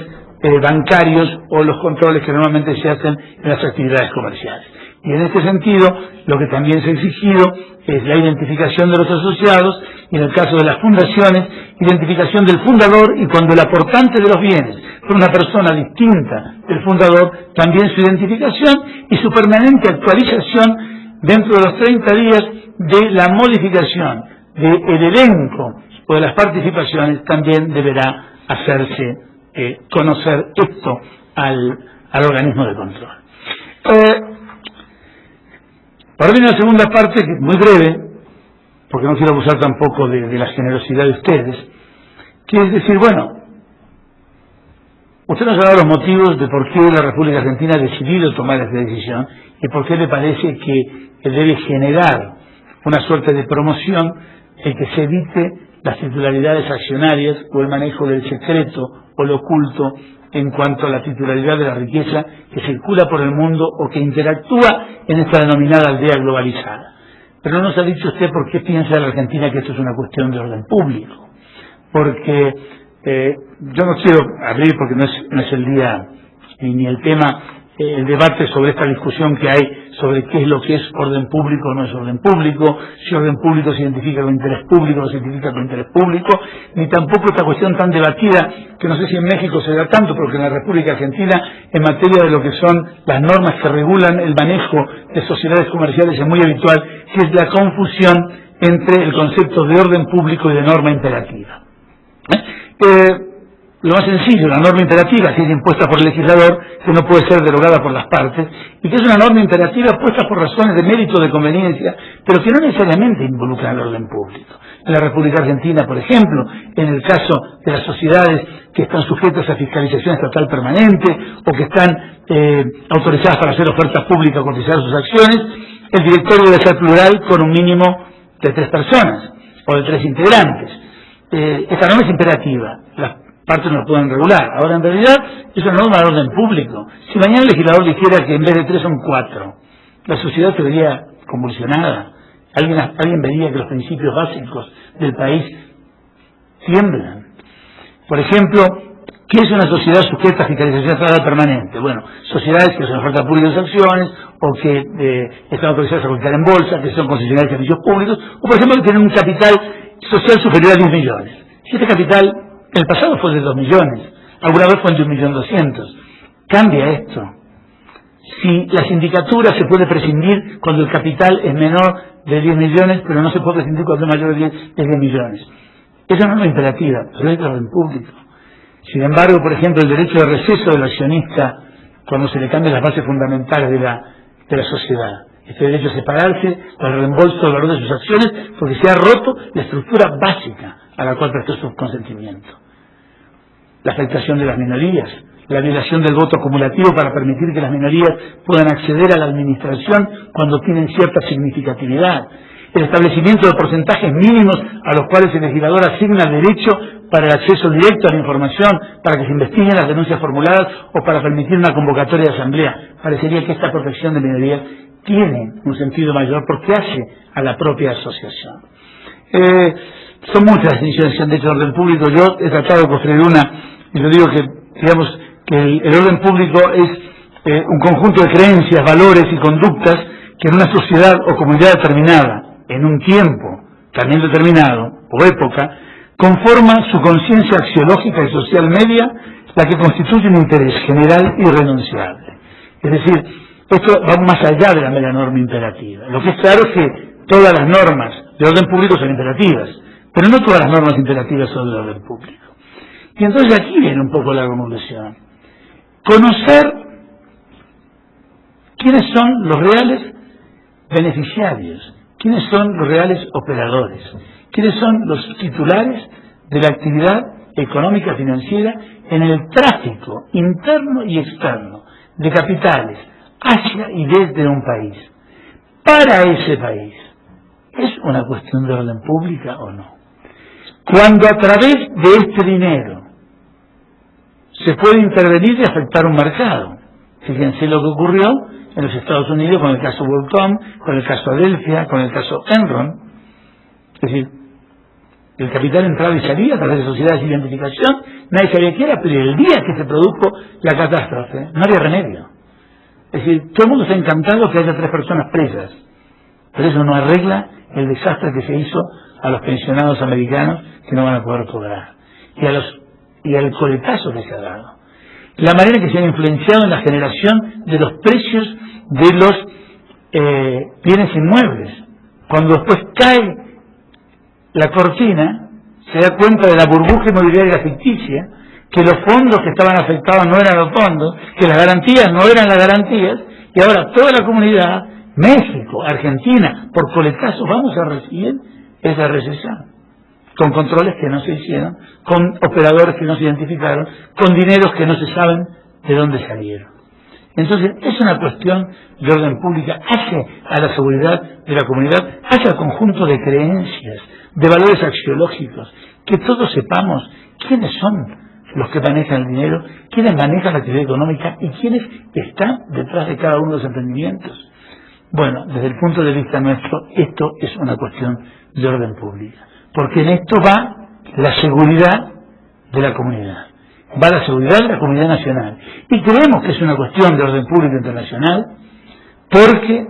bancarios o los controles que normalmente se hacen en las actividades comerciales. Y en este sentido, lo que también se ha exigido es la identificación de los asociados y, en el caso de las fundaciones, identificación del fundador, y cuando el aportante de los bienes fue una persona distinta del fundador, también su identificación y su permanente actualización dentro de los 30 días de la modificación del elenco o de las participaciones. También deberá hacerse conocer esto al organismo de control. Ahora viene la segunda parte, que es muy breve, porque no quiero abusar tampoco de la generosidad de ustedes, que es decir, bueno, usted nos ha dado los motivos de por qué la República Argentina ha decidido tomar esta decisión y por qué le parece que debe generar una suerte de promoción en que se evite las titularidades accionarias o el manejo del secreto o lo oculto en cuanto a la titularidad de la riqueza que circula por el mundo o que interactúa en esta denominada aldea globalizada. Pero no nos ha dicho usted por qué piensa la Argentina que esto es una cuestión de orden público. Porque yo no quiero abrir, porque no es el día ni el tema, el debate sobre esta discusión que hay sobre qué es lo que es orden público o no es orden público, si orden público se identifica con interés público o no se identifica con interés público, ni tampoco esta cuestión tan debatida, que no sé si en México se da tanto, pero que en la República Argentina, en materia de lo que son las normas que regulan el manejo de sociedades comerciales, es muy habitual, que es la confusión entre el concepto de orden público y de norma imperativa. Lo más sencillo, la norma imperativa, que es impuesta por el legislador, que no puede ser derogada por las partes, y que es una norma imperativa puesta por razones de mérito, de conveniencia, pero que no necesariamente involucra el orden público. En la República Argentina, por ejemplo, en el caso de las sociedades que están sujetas a fiscalización estatal permanente o que están autorizadas para hacer ofertas públicas o cotizar sus acciones, el directorio debe ser plural con un mínimo de 3 personas o de 3 integrantes. Esta norma es imperativa. Las partes no lo pueden regular. Ahora, en realidad, es una norma de orden público. Si mañana el legislador dijera que en vez de 3 son 4, la sociedad se vería convulsionada. Alguien vería que los principios básicos del país tiemblan. Por ejemplo, ¿qué es una sociedad sujeta a fiscalización estatal permanente? Bueno, sociedades que son oferta pública de acciones, o que están autorizadas a cotizar en bolsa, que son concesionarias de servicios públicos, o por ejemplo que tienen un capital social superior a 10 millones. Si este capital en el pasado fue de 2 millones, alguna vez fue de 1.200.000. Cambia esto. Si la sindicatura se puede prescindir cuando el capital es menor de 10 millones, pero no se puede prescindir cuando es mayor de 10 millones. Esa no es imperativa, pero es de orden público. Sin embargo, por ejemplo, el derecho de receso del accionista cuando se le cambian las bases fundamentales de la sociedad. Este derecho a separarse o el reembolso del valor de sus acciones porque se ha roto la estructura básica a la cual prestó su consentimiento. La afectación de las minorías, la violación del voto acumulativo para permitir que las minorías puedan acceder a la administración cuando tienen cierta significatividad, el establecimiento de porcentajes mínimos a los cuales el legislador asigna derecho para el acceso directo a la información, para que se investiguen las denuncias formuladas o para permitir una convocatoria de asamblea. Parecería que esta protección de minorías tiene un sentido mayor porque hace a la propia asociación. Son muchas las definiciones que han hecho de orden público. Yo he tratado de construir una, y yo digo que, digamos, que el orden público es un conjunto de creencias, valores y conductas que en una sociedad o comunidad determinada, en un tiempo también determinado, o época, conforma su conciencia axiológica y social media, la que constituye un interés general irrenunciable. Es decir, esto va más allá de la mera norma imperativa. Lo que es claro es que todas las normas de orden público son imperativas, pero no todas las normas imperativas son de orden público. Y entonces aquí viene un poco la conclusión. Conocer quiénes son los reales beneficiarios, quiénes son los reales operadores, quiénes son los titulares de la actividad económica financiera en el tráfico interno y externo de capitales hacia y desde un país, para ese país. ¿Es una cuestión de orden pública o no? Cuando a través de este dinero se puede intervenir y afectar un mercado. Fíjense lo que ocurrió en los Estados Unidos con el caso WorldCom, con el caso Adelphia, con el caso Enron. Es decir, el capital entraba y salía a través de sociedades de identificación, nadie sabía qué era, pero el día que se produjo la catástrofe no había remedio. Es decir, todo el mundo está encantado que haya 3 personas presas, pero eso no arregla el desastre que se hizo a los pensionados americanos que no van a poder cobrar, y al coletazo que se ha dado, la manera en que se ha influenciado en la generación de los precios de los bienes inmuebles. Cuando después cae la cortina, se da cuenta de la burbuja inmobiliaria ficticia, que los fondos que estaban afectados no eran los fondos, que las garantías no eran las garantías, y ahora toda la comunidad, México, Argentina, por coletazos vamos a recibir esa recesión, con controles que no se hicieron, con operadores que no se identificaron, con dineros que no se saben de dónde salieron. Entonces, es una cuestión de orden pública, hace a la seguridad de la comunidad, hace al conjunto de creencias, de valores axiológicos, que todos sepamos quiénes son los que manejan el dinero, quiénes manejan la actividad económica y quiénes están detrás de cada uno de los emprendimientos. Bueno, desde el punto de vista nuestro, esto es una cuestión de orden pública, porque en esto va la seguridad de la comunidad, va la seguridad de la comunidad nacional, y creemos que es una cuestión de orden público internacional porque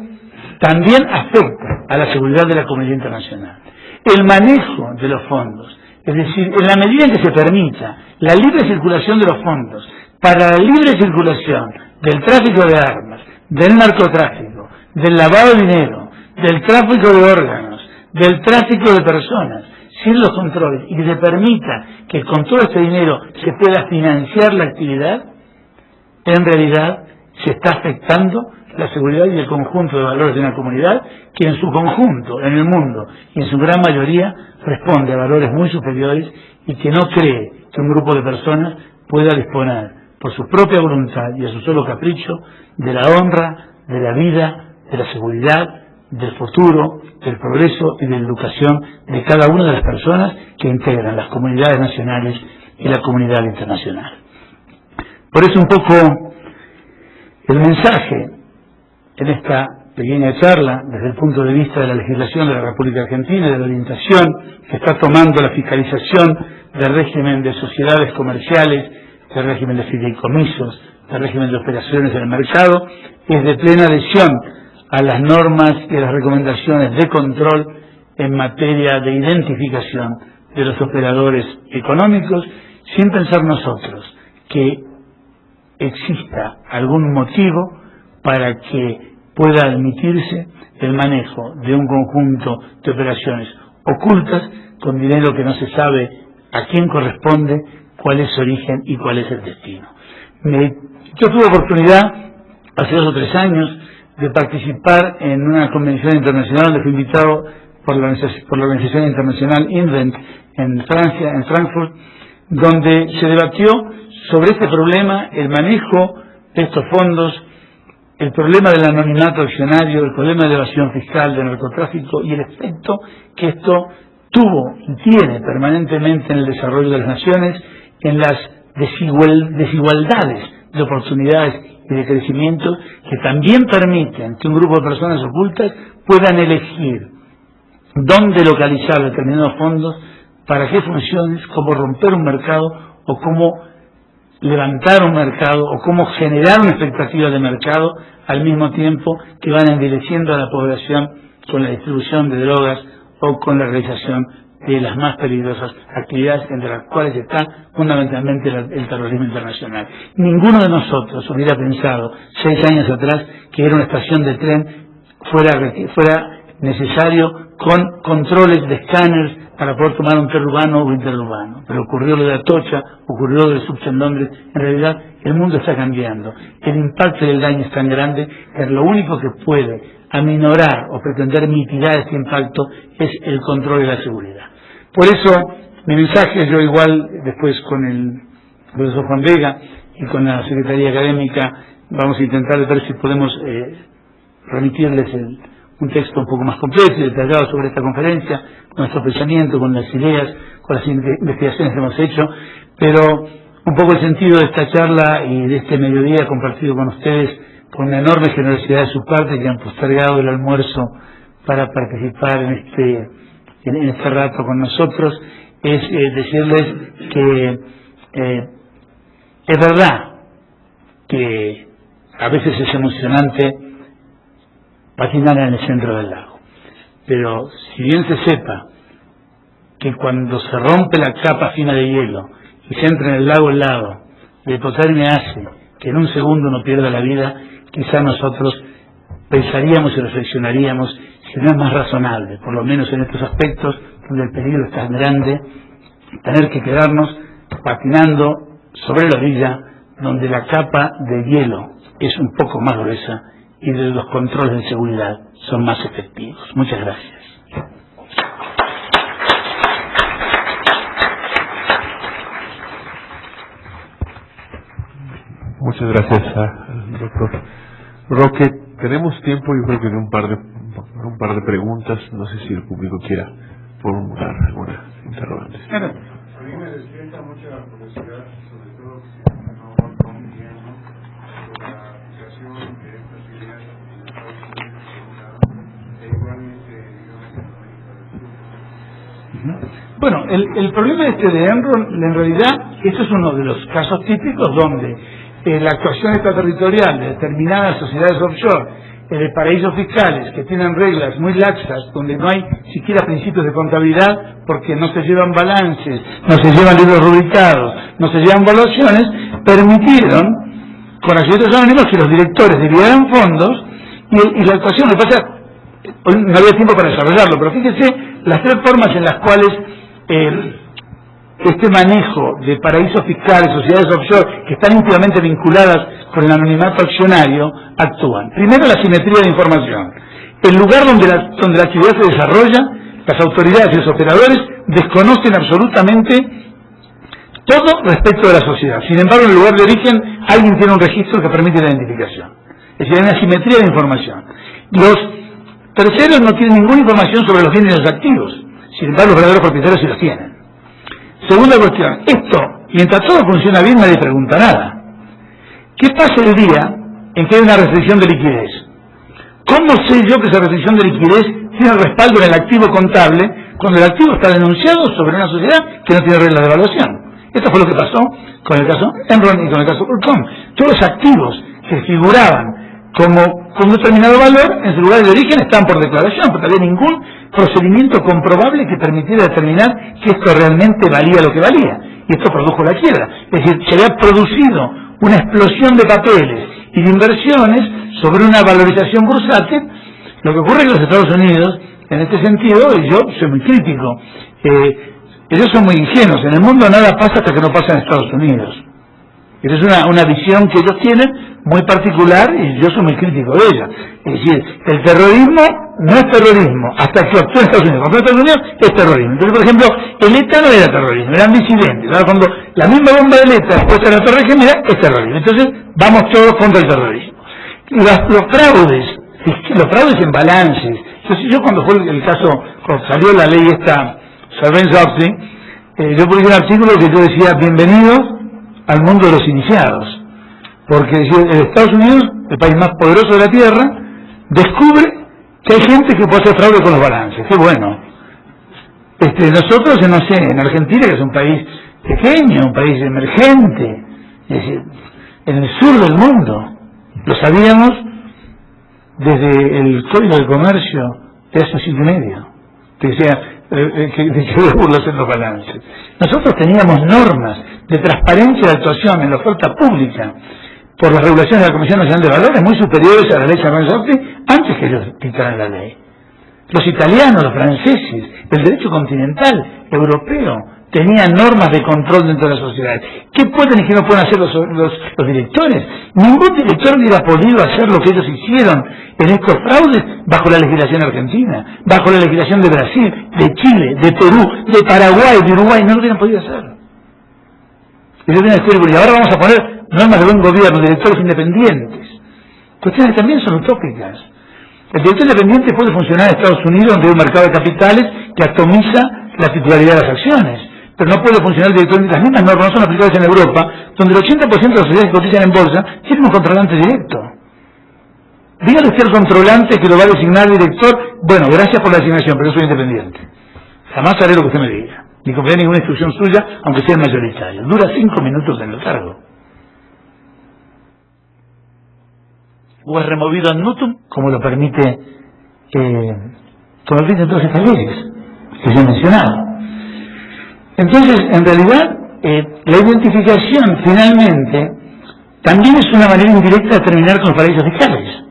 también afecta a la seguridad de la comunidad internacional. El manejo de los fondos, es decir, en la medida en que se permita la libre circulación de los fondos para la libre circulación del tráfico de armas, del narcotráfico, del lavado de dinero, del tráfico de órganos, del tráfico de personas, sin los controles, y que se permita que con todo este dinero se pueda financiar la actividad, en realidad se está afectando la seguridad y el conjunto de valores de una comunidad que en su conjunto, en el mundo y en su gran mayoría, responde a valores muy superiores y que no cree que un grupo de personas pueda disponer por su propia voluntad y a su solo capricho de la honra, de la vida, de la seguridad, del futuro, del progreso y de la educación de cada una de las personas que integran las comunidades nacionales y la comunidad internacional. Por eso un poco el mensaje en esta pequeña charla, desde el punto de vista de la legislación de la República Argentina, de la orientación que está tomando la fiscalización del régimen de sociedades comerciales, del régimen de fideicomisos, del régimen de operaciones en el mercado, es de plena adhesión a las normas y a las recomendaciones de control en materia de identificación de los operadores económicos, sin pensar nosotros que exista algún motivo para que pueda admitirse el manejo de un conjunto de operaciones ocultas con dinero que no se sabe a quién corresponde, cuál es su origen y cuál es el destino. Yo tuve oportunidad hace 2 o 3 años de participar en una convención internacional donde fui invitado por la organización internacional Invent en Francia, en Frankfurt, donde se debatió sobre este problema, el manejo de estos fondos el problema del anonimato accionario, el problema de evasión fiscal, de narcotráfico y el efecto que esto tuvo y tiene permanentemente en el desarrollo de las naciones, en las desigualdades de oportunidades y de crecimiento, que también permiten que un grupo de personas ocultas puedan elegir dónde localizar determinados fondos, para qué funciones, cómo romper un mercado o cómo levantar un mercado o cómo generar una expectativa de mercado, al mismo tiempo que van envileciendo a la población con la distribución de drogas o con la realización de las más peligrosas actividades, entre las cuales está fundamentalmente el terrorismo internacional. Ninguno de nosotros hubiera pensado 6 años atrás que era una estación de tren fuera necesario con controles de escáneres para poder tomar un interurbano o interurbano. Pero ocurrió lo de Atocha, ocurrió lo del subte en Londres. En realidad el mundo está cambiando. El impacto del daño es tan grande que lo único que puede aminorar o pretender mitigar este impacto es el control de la seguridad. Por eso mi mensaje, yo igual después con el profesor Juan Vega y con la Secretaría Académica vamos a intentar ver si podemos remitirles un texto un poco más completo y detallado sobre esta conferencia, con nuestro pensamiento, con las ideas, con las investigaciones que hemos hecho, pero un poco el sentido de esta charla y de este mediodía compartido con ustedes, con una enorme generosidad de su parte, que han postergado el almuerzo para participar en este rato con nosotros, es decirles que es verdad que a veces es emocionante patinar en el centro del lago, pero si bien se sepa que cuando se rompe la capa fina de hielo y se entra en el lago helado, la hipotermia hace que en un segundo uno pierda la vida, quizá nosotros pensaríamos y reflexionaríamos si no es más razonable, por lo menos en estos aspectos donde el peligro es tan grande, tener que quedarnos patinando sobre la orilla donde la capa de hielo es un poco más gruesa y de los controles de seguridad son más efectivos. Muchas gracias. Muchas gracias al doctor Roque. Tenemos tiempo, yo creo que de un par de preguntas. No sé si el público quiera formular alguna interrogante. A mí me despierta mucha curiosidad, sobre todo si no va muy bien, ¿no?, sobre la aplicación de estas ideas en Estados Unidos, por un lado, e igualmente, digamos, en América del Sur. Bueno, el problema de Enron, en realidad, esto es uno de los casos típicos donde la actuación extraterritorial de determinadas sociedades offshore, de paraísos fiscales que tienen reglas muy laxas, donde no hay siquiera principios de contabilidad, porque no se llevan balances, no se llevan libros rubricados, no se llevan evaluaciones, permitieron con accionistas anónimos que los directores derivaran fondos y la actuación, lo que pasa, no había tiempo para desarrollarlo, pero fíjese las 3 formas en las cuales este manejo de paraísos fiscales, sociedades offshore, que están íntimamente vinculadas con el anonimato accionario, actúan. Primero, la simetría de información. El lugar donde la actividad se desarrolla, las autoridades y los operadores desconocen absolutamente todo respecto de la sociedad. Sin embargo, en el lugar de origen, alguien tiene un registro que permite la identificación. Es decir, hay una simetría de información. Los terceros no tienen ninguna información sobre los bienes y los activos. Sin embargo, los verdaderos propietarios sí los tienen. Segunda cuestión, esto, mientras todo funciona bien, nadie pregunta nada. ¿Qué pasa el día en que hay una restricción de liquidez? ¿Cómo sé yo que esa restricción de liquidez tiene respaldo en el activo contable cuando el activo está denunciado sobre una sociedad que no tiene reglas de evaluación? Esto fue lo que pasó con el caso Enron y con el caso WorldCom. Todos los activos que figuraban como con un determinado valor en su lugar de origen estaban por declaración, porque no había ningún procedimiento comprobable que permitiera determinar que esto realmente valía lo que valía. Y esto produjo la quiebra. Es decir, se había producido una explosión de papeles y de inversiones sobre una valorización bursátil. Lo que ocurre en los Estados Unidos, en este sentido, y yo soy muy crítico, ellos son muy ingenuos. En el mundo nada pasa hasta que no pasa en Estados Unidos. Esa es una visión que ellos tienen muy particular y yo soy muy crítico de ella. Es decir, el terrorismo no es terrorismo hasta que actúa en Estados Unidos. Cuando Estados Unidos es terrorismo. Entonces, por ejemplo, el ETA no era terrorismo, eran disidentes. Ahora, cuando la misma bomba del ETA puesta en la Torre Gemela es terrorismo. Entonces, vamos todos contra el terrorismo. los fraudes en balances. Yo cuando fue el caso, cuando salió la ley esta, Sarbanes-Oxley, yo publiqué un artículo que yo decía, bienvenidos al mundo de los iniciados. Porque Estados Unidos, el país más poderoso de la Tierra, descubre que hay gente que puede hacer fraude con los balances. ¡Qué bueno! Nosotros, no sé, en Argentina, que es un país pequeño, un país emergente, es decir, en el sur del mundo, lo sabíamos desde el Código de Comercio de hace un siglo y medio, que decía que burlas en los balances. Nosotros teníamos normas de transparencia de actuación en la oferta pública por las regulaciones de la Comisión Nacional de Valores muy superiores a la ley Sarbanes-Oxley antes que ellos dictaran la ley. Los italianos, los franceses, el derecho continental, europeo, tenían normas de control dentro de las sociedades. ¿Qué pueden y qué no pueden hacer los directores? Ningún director hubiera podido hacer lo que ellos hicieron en estos fraudes bajo la legislación argentina, bajo la legislación de Brasil, de Chile, de Perú, de Paraguay, de Uruguay, no lo hubieran podido hacer. Y ahora vamos a poner normas de buen gobierno, directores independientes. Cuestiones que también son utópicas. El director independiente puede funcionar en Estados Unidos, donde hay un mercado de capitales que atomiza la titularidad de las acciones, pero no puede funcionar el director independiente. Las mismas normas no son aplicadas en Europa, donde el 80% de las sociedades que cotizan en bolsa tienen un controlante directo. Dígale usted al controlante que lo va a designar director, bueno, gracias por la designación, pero yo soy independiente. Jamás haré lo que usted me diga, ni copiaré ninguna instrucción suya, aunque sea mayoritaria. Dura 5 minutos en el cargo. O es removido ad nutum, como lo permite todas estas leyes que yo he mencionado. Entonces, en realidad, la identificación finalmente también es una manera indirecta de terminar con los paraísos fiscales,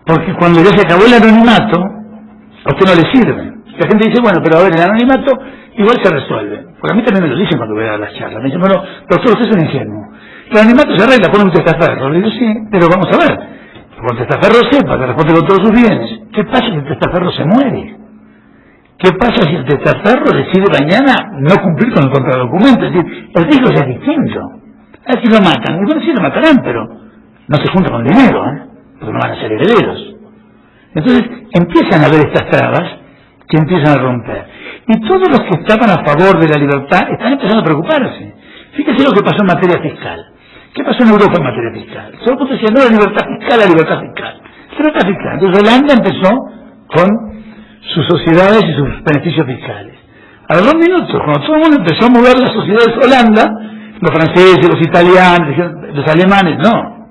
porque cuando ya se acabó el anonimato, a usted no le sirve. La gente dice, bueno, pero a ver, el anonimato igual se resuelve. Porque a mí también me lo dicen cuando voy a dar las charlas. Me dicen, bueno, doctor, usted es un ingenuo. El anonimato se arregla, pone un testaferro. Le digo, sí, pero vamos a ver. Cuando el testaferro sepa que responde con todos sus bienes, ¿qué pasa si el testaferro se muere? ¿Qué pasa si el testaferro decide mañana no cumplir con el contradocumento? Es decir, el riesgo es distinto. A ver si lo matan. Y bueno, sí lo matarán, pero no se junta con dinero, porque no van a ser herederos. Entonces, empiezan a haber estas trabas que empiezan a romper. Y todos los que estaban a favor de la libertad están empezando a preocuparse. Fíjese lo que pasó en materia fiscal. ¿Qué pasó en Europa en materia fiscal? Todo el mundo decía, no, la libertad fiscal, la libertad fiscal. Libertad fiscal. Entonces Holanda empezó con sus sociedades y sus beneficios fiscales. A los 2 minutos, cuando todo el mundo empezó a mover las sociedades a Holanda, los franceses, los italianos, los alemanes, no.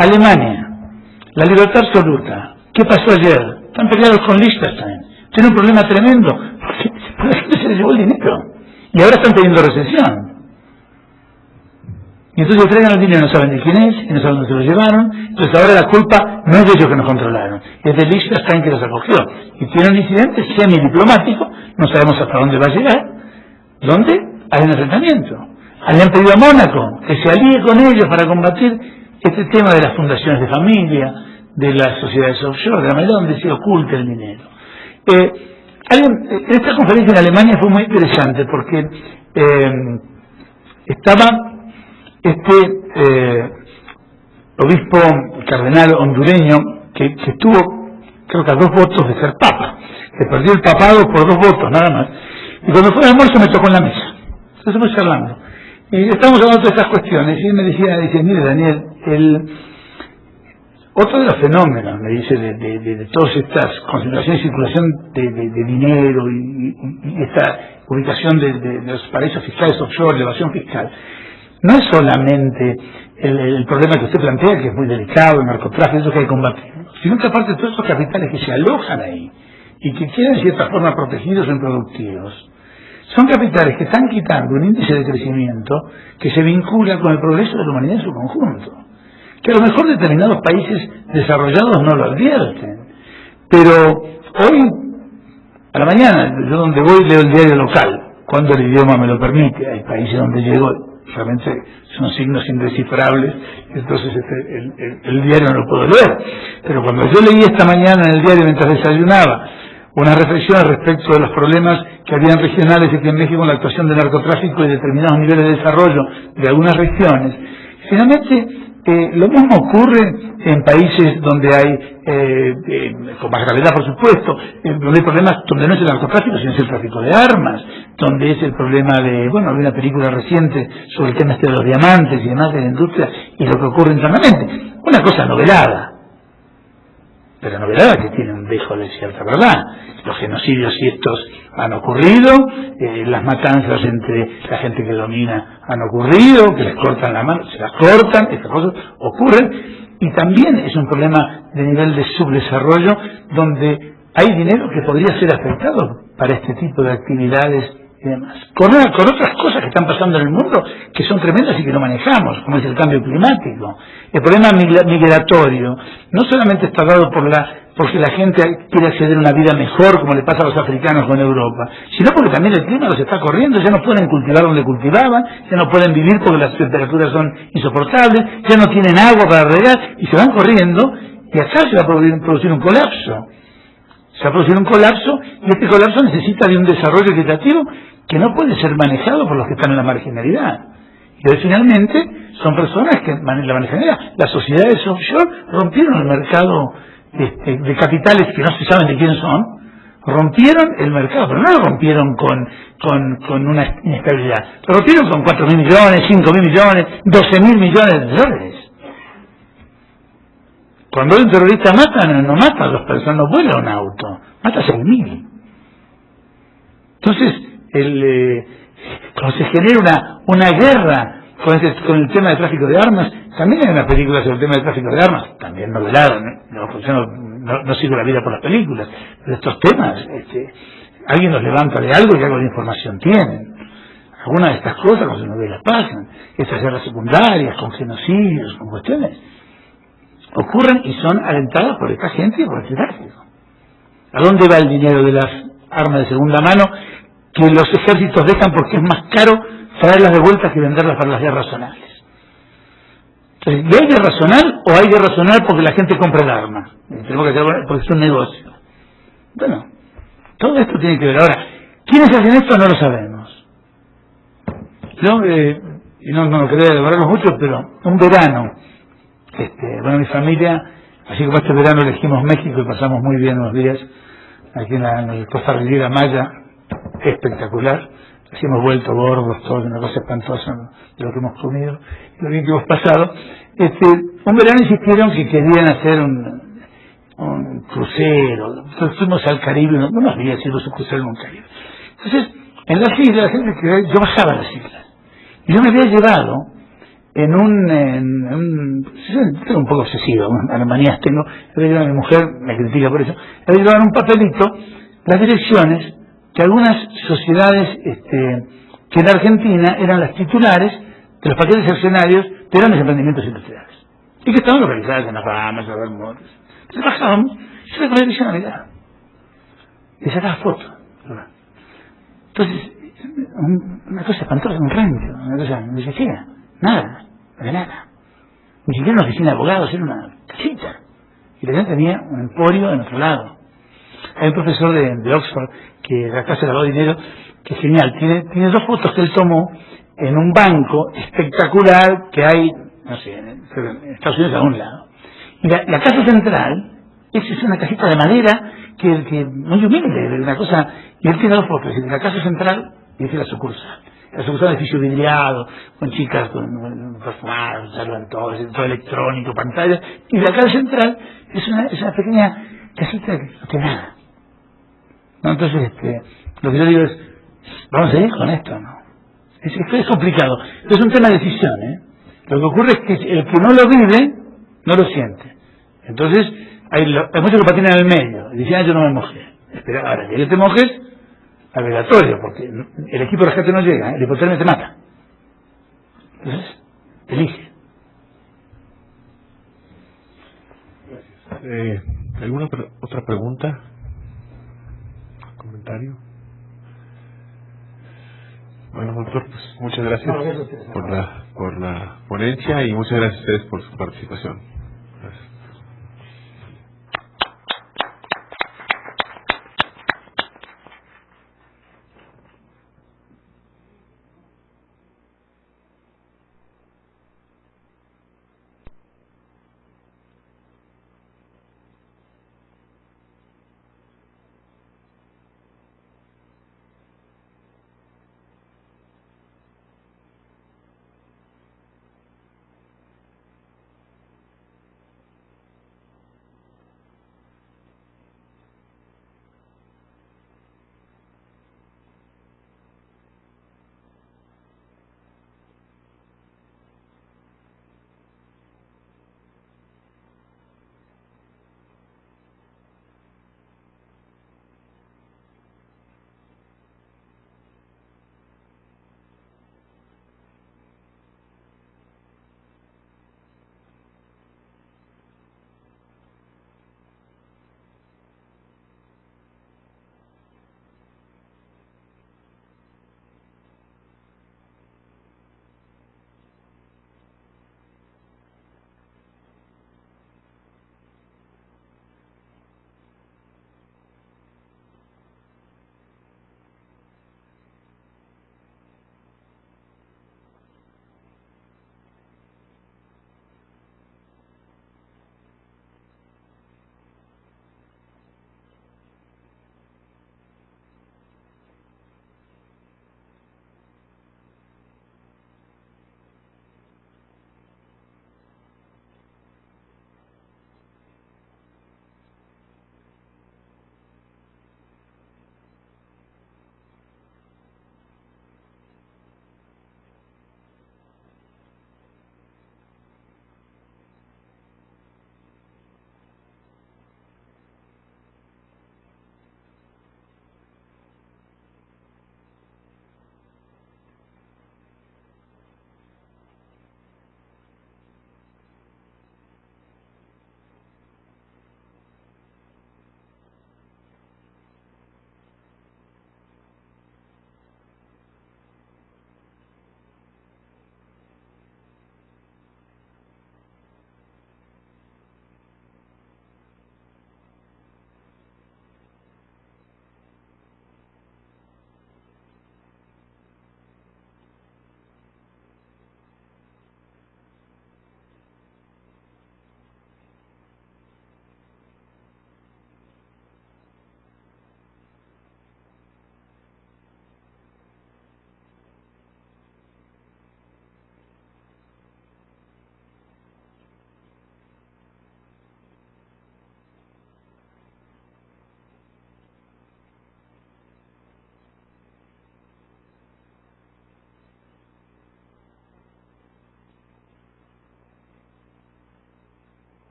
Alemania, la libertad absoluta. ¿Qué pasó ayer? Están peleados con Liechtenstein. Tiene un problema tremendo, porque la gente se les llevó el dinero. Y ahora están teniendo recesión. Y entonces traigan el dinero, no saben de quién es, y no saben dónde se lo llevaron. Entonces ahora la culpa no es de ellos que nos controlaron, es de Liechtenstein que los acogió. Y tiene un incidente semidiplomático, no sabemos hasta dónde va a llegar, donde hay un enfrentamiento. Le han pedido a Mónaco que se alíe con ellos para combatir este tema de las fundaciones de familia, de las sociedades offshore, de la manera donde se oculta el dinero. Esta conferencia en Alemania fue muy interesante porque estaba obispo cardenal hondureño que estuvo, creo que a 2 votos de ser papa, que perdió el papado por 2 votos nada más, y cuando fue al almuerzo me tocó en la mesa. Entonces fuimos charlando y estábamos hablando de estas cuestiones y él me dice, mire Daniel, otro de los fenómenos, me dice, de todas estas concentraciones y circulación de dinero y esta ubicación de los paraísos fiscales offshore, la evasión fiscal, no es solamente el problema que usted plantea, que es muy delicado, el narcotráfico, eso que hay que combatir, sino que aparte de todos esos capitales que se alojan ahí y que quedan de cierta forma protegidos o improductivos, son capitales que están quitando un índice de crecimiento que se vincula con el progreso de la humanidad en su conjunto, que a lo mejor determinados países desarrollados no lo advierten, pero hoy a la mañana, yo donde voy leo el diario local, cuando el idioma me lo permite. Hay países donde llego, realmente son signos indescifrables, entonces el diario no lo puedo leer, pero cuando yo leí esta mañana en el diario mientras desayunaba unas reflexiones respecto de los problemas que habían regionales y que en México con la actuación del narcotráfico y determinados niveles de desarrollo de algunas regiones, finalmente Lo mismo ocurre en países donde hay, con más gravedad por supuesto, donde hay problemas, donde no es el narcotráfico, sino es el tráfico de armas, donde es el problema de, bueno, hay una película reciente sobre el tema este de los diamantes y demás de la industria y lo que ocurre internamente. Una cosa novelada, pero novelada que tiene un dejo de cierta verdad. Los genocidios y estos han ocurrido, las matanzas entre la gente que domina han ocurrido, que les cortan la mano, se las cortan, estas cosas ocurren, y también es un problema de nivel de subdesarrollo donde hay dinero que podría ser afectado para este tipo de actividades y demás. Con otras cosas que están pasando en el mundo que son tremendas y que no manejamos, como es el cambio climático. El problema migratorio no solamente está dado porque la gente quiere acceder a una vida mejor, como le pasa a los africanos con Europa, sino porque también el clima los está corriendo, ya no pueden cultivar donde cultivaban, ya no pueden vivir porque las temperaturas son insoportables, ya no tienen agua para regar, y se van corriendo, y acá se va a producir un colapso. Se va a producir un colapso, y este colapso necesita de un desarrollo equitativo que no puede ser manejado por los que están en la marginalidad. Y hoy finalmente son personas que en la marginalidad, las sociedades offshore rompieron el mercado de capitales que no se saben de quién son, rompieron el mercado, pero no lo rompieron con una inestabilidad, lo rompieron con 4.000 millones, 5.000 millones, 12.000 millones de dólares. Cuando un terrorista mata, no mata a 2 personas, no vuela un auto, mata a 6.000. Entonces, cuando se genera una guerra con el tema de tráfico de armas, también hay una película sobre el tema de tráfico de armas, también novelada, no sigo la vida por las películas, pero estos temas, alguien los levanta de algo y algo de información tienen. Algunas de estas cosas con sus novelas pasan, estas guerras secundarias, con genocidios, con cuestiones, ocurren y son alentadas por esta gente y por este tráfico. ¿A dónde va el dinero de las armas de segunda mano que los ejércitos dejan porque es más caro traerlas de vuelta que venderlas para las guerras zonales? Entonces, ¿y hay guerra zonal o hay guerra zonal porque la gente compra el arma? Tenemos que hacer porque es un negocio. Bueno, todo esto tiene que ver. Ahora, ¿quiénes hacen esto? No lo sabemos. Yo, y no quería demorarnos mucho, pero un verano, bueno, mi familia, así como este verano elegimos México y pasamos muy bien unos días aquí en la Costa Riviera Maya, espectacular. Así hemos vuelto gordos, todo, una cosa espantosa de lo que hemos comido, lo bien que hemos pasado. Un verano insistieron que querían hacer un crucero. Entonces fuimos al Caribe, no nos había sido su crucero en un Caribe. Entonces, en las islas, la gente que yo bajaba a las islas. Y yo me había llevado tengo un poco obsesivo, manías tengo, había llevado a mi mujer, me critica por eso, había llevado en un papelito las direcciones que algunas sociedades que en Argentina eran las titulares de los paquetes accionarios de grandes emprendimientos industriales y que estaban localizadas en las Bahamas, en las Bermudas. Entonces bajábamos, yo le ponía dirección a mirar y sacaba fotos. Entonces, una cosa espantosa, un rancho, una cosa, no se hacía nada, de nada. Ni siquiera una oficina de abogados, era una casita. Y la gente tenía un emporio en otro lado. Hay un profesor de Oxford que acá se lavó dinero, que es genial, tiene 2 fotos que él tomó en un banco espectacular que hay, no sé, en Estados Unidos a un lado. Y la casa central es una casita de madera que muy humilde, una cosa, y él tiene 2 fotos, la casa central y la sucursal. La sucursal de edificio vidriado, con chicas con perfumadas, saludan todo electrónico, pantallas, y la casa central es una pequeña casita que no tiene nada. ¿No? Entonces, lo que yo digo es, vamos a ir con esto, ¿no? Es complicado. Es un tema de decisión, ¿eh? Lo que ocurre es que el que no lo vive, no lo siente. Entonces, hay muchos que patinan en el medio. Y dicen, yo no me mojé. Espera, ahora, que te mojes, obligatorio, porque el equipo de rescate no llega, el hipotermia te mata. Entonces, elige. Gracias. ¿Alguna otra pregunta? ¿Comentario? Bueno, doctor, pues muchas gracias por la ponencia y muchas gracias a ustedes por su participación.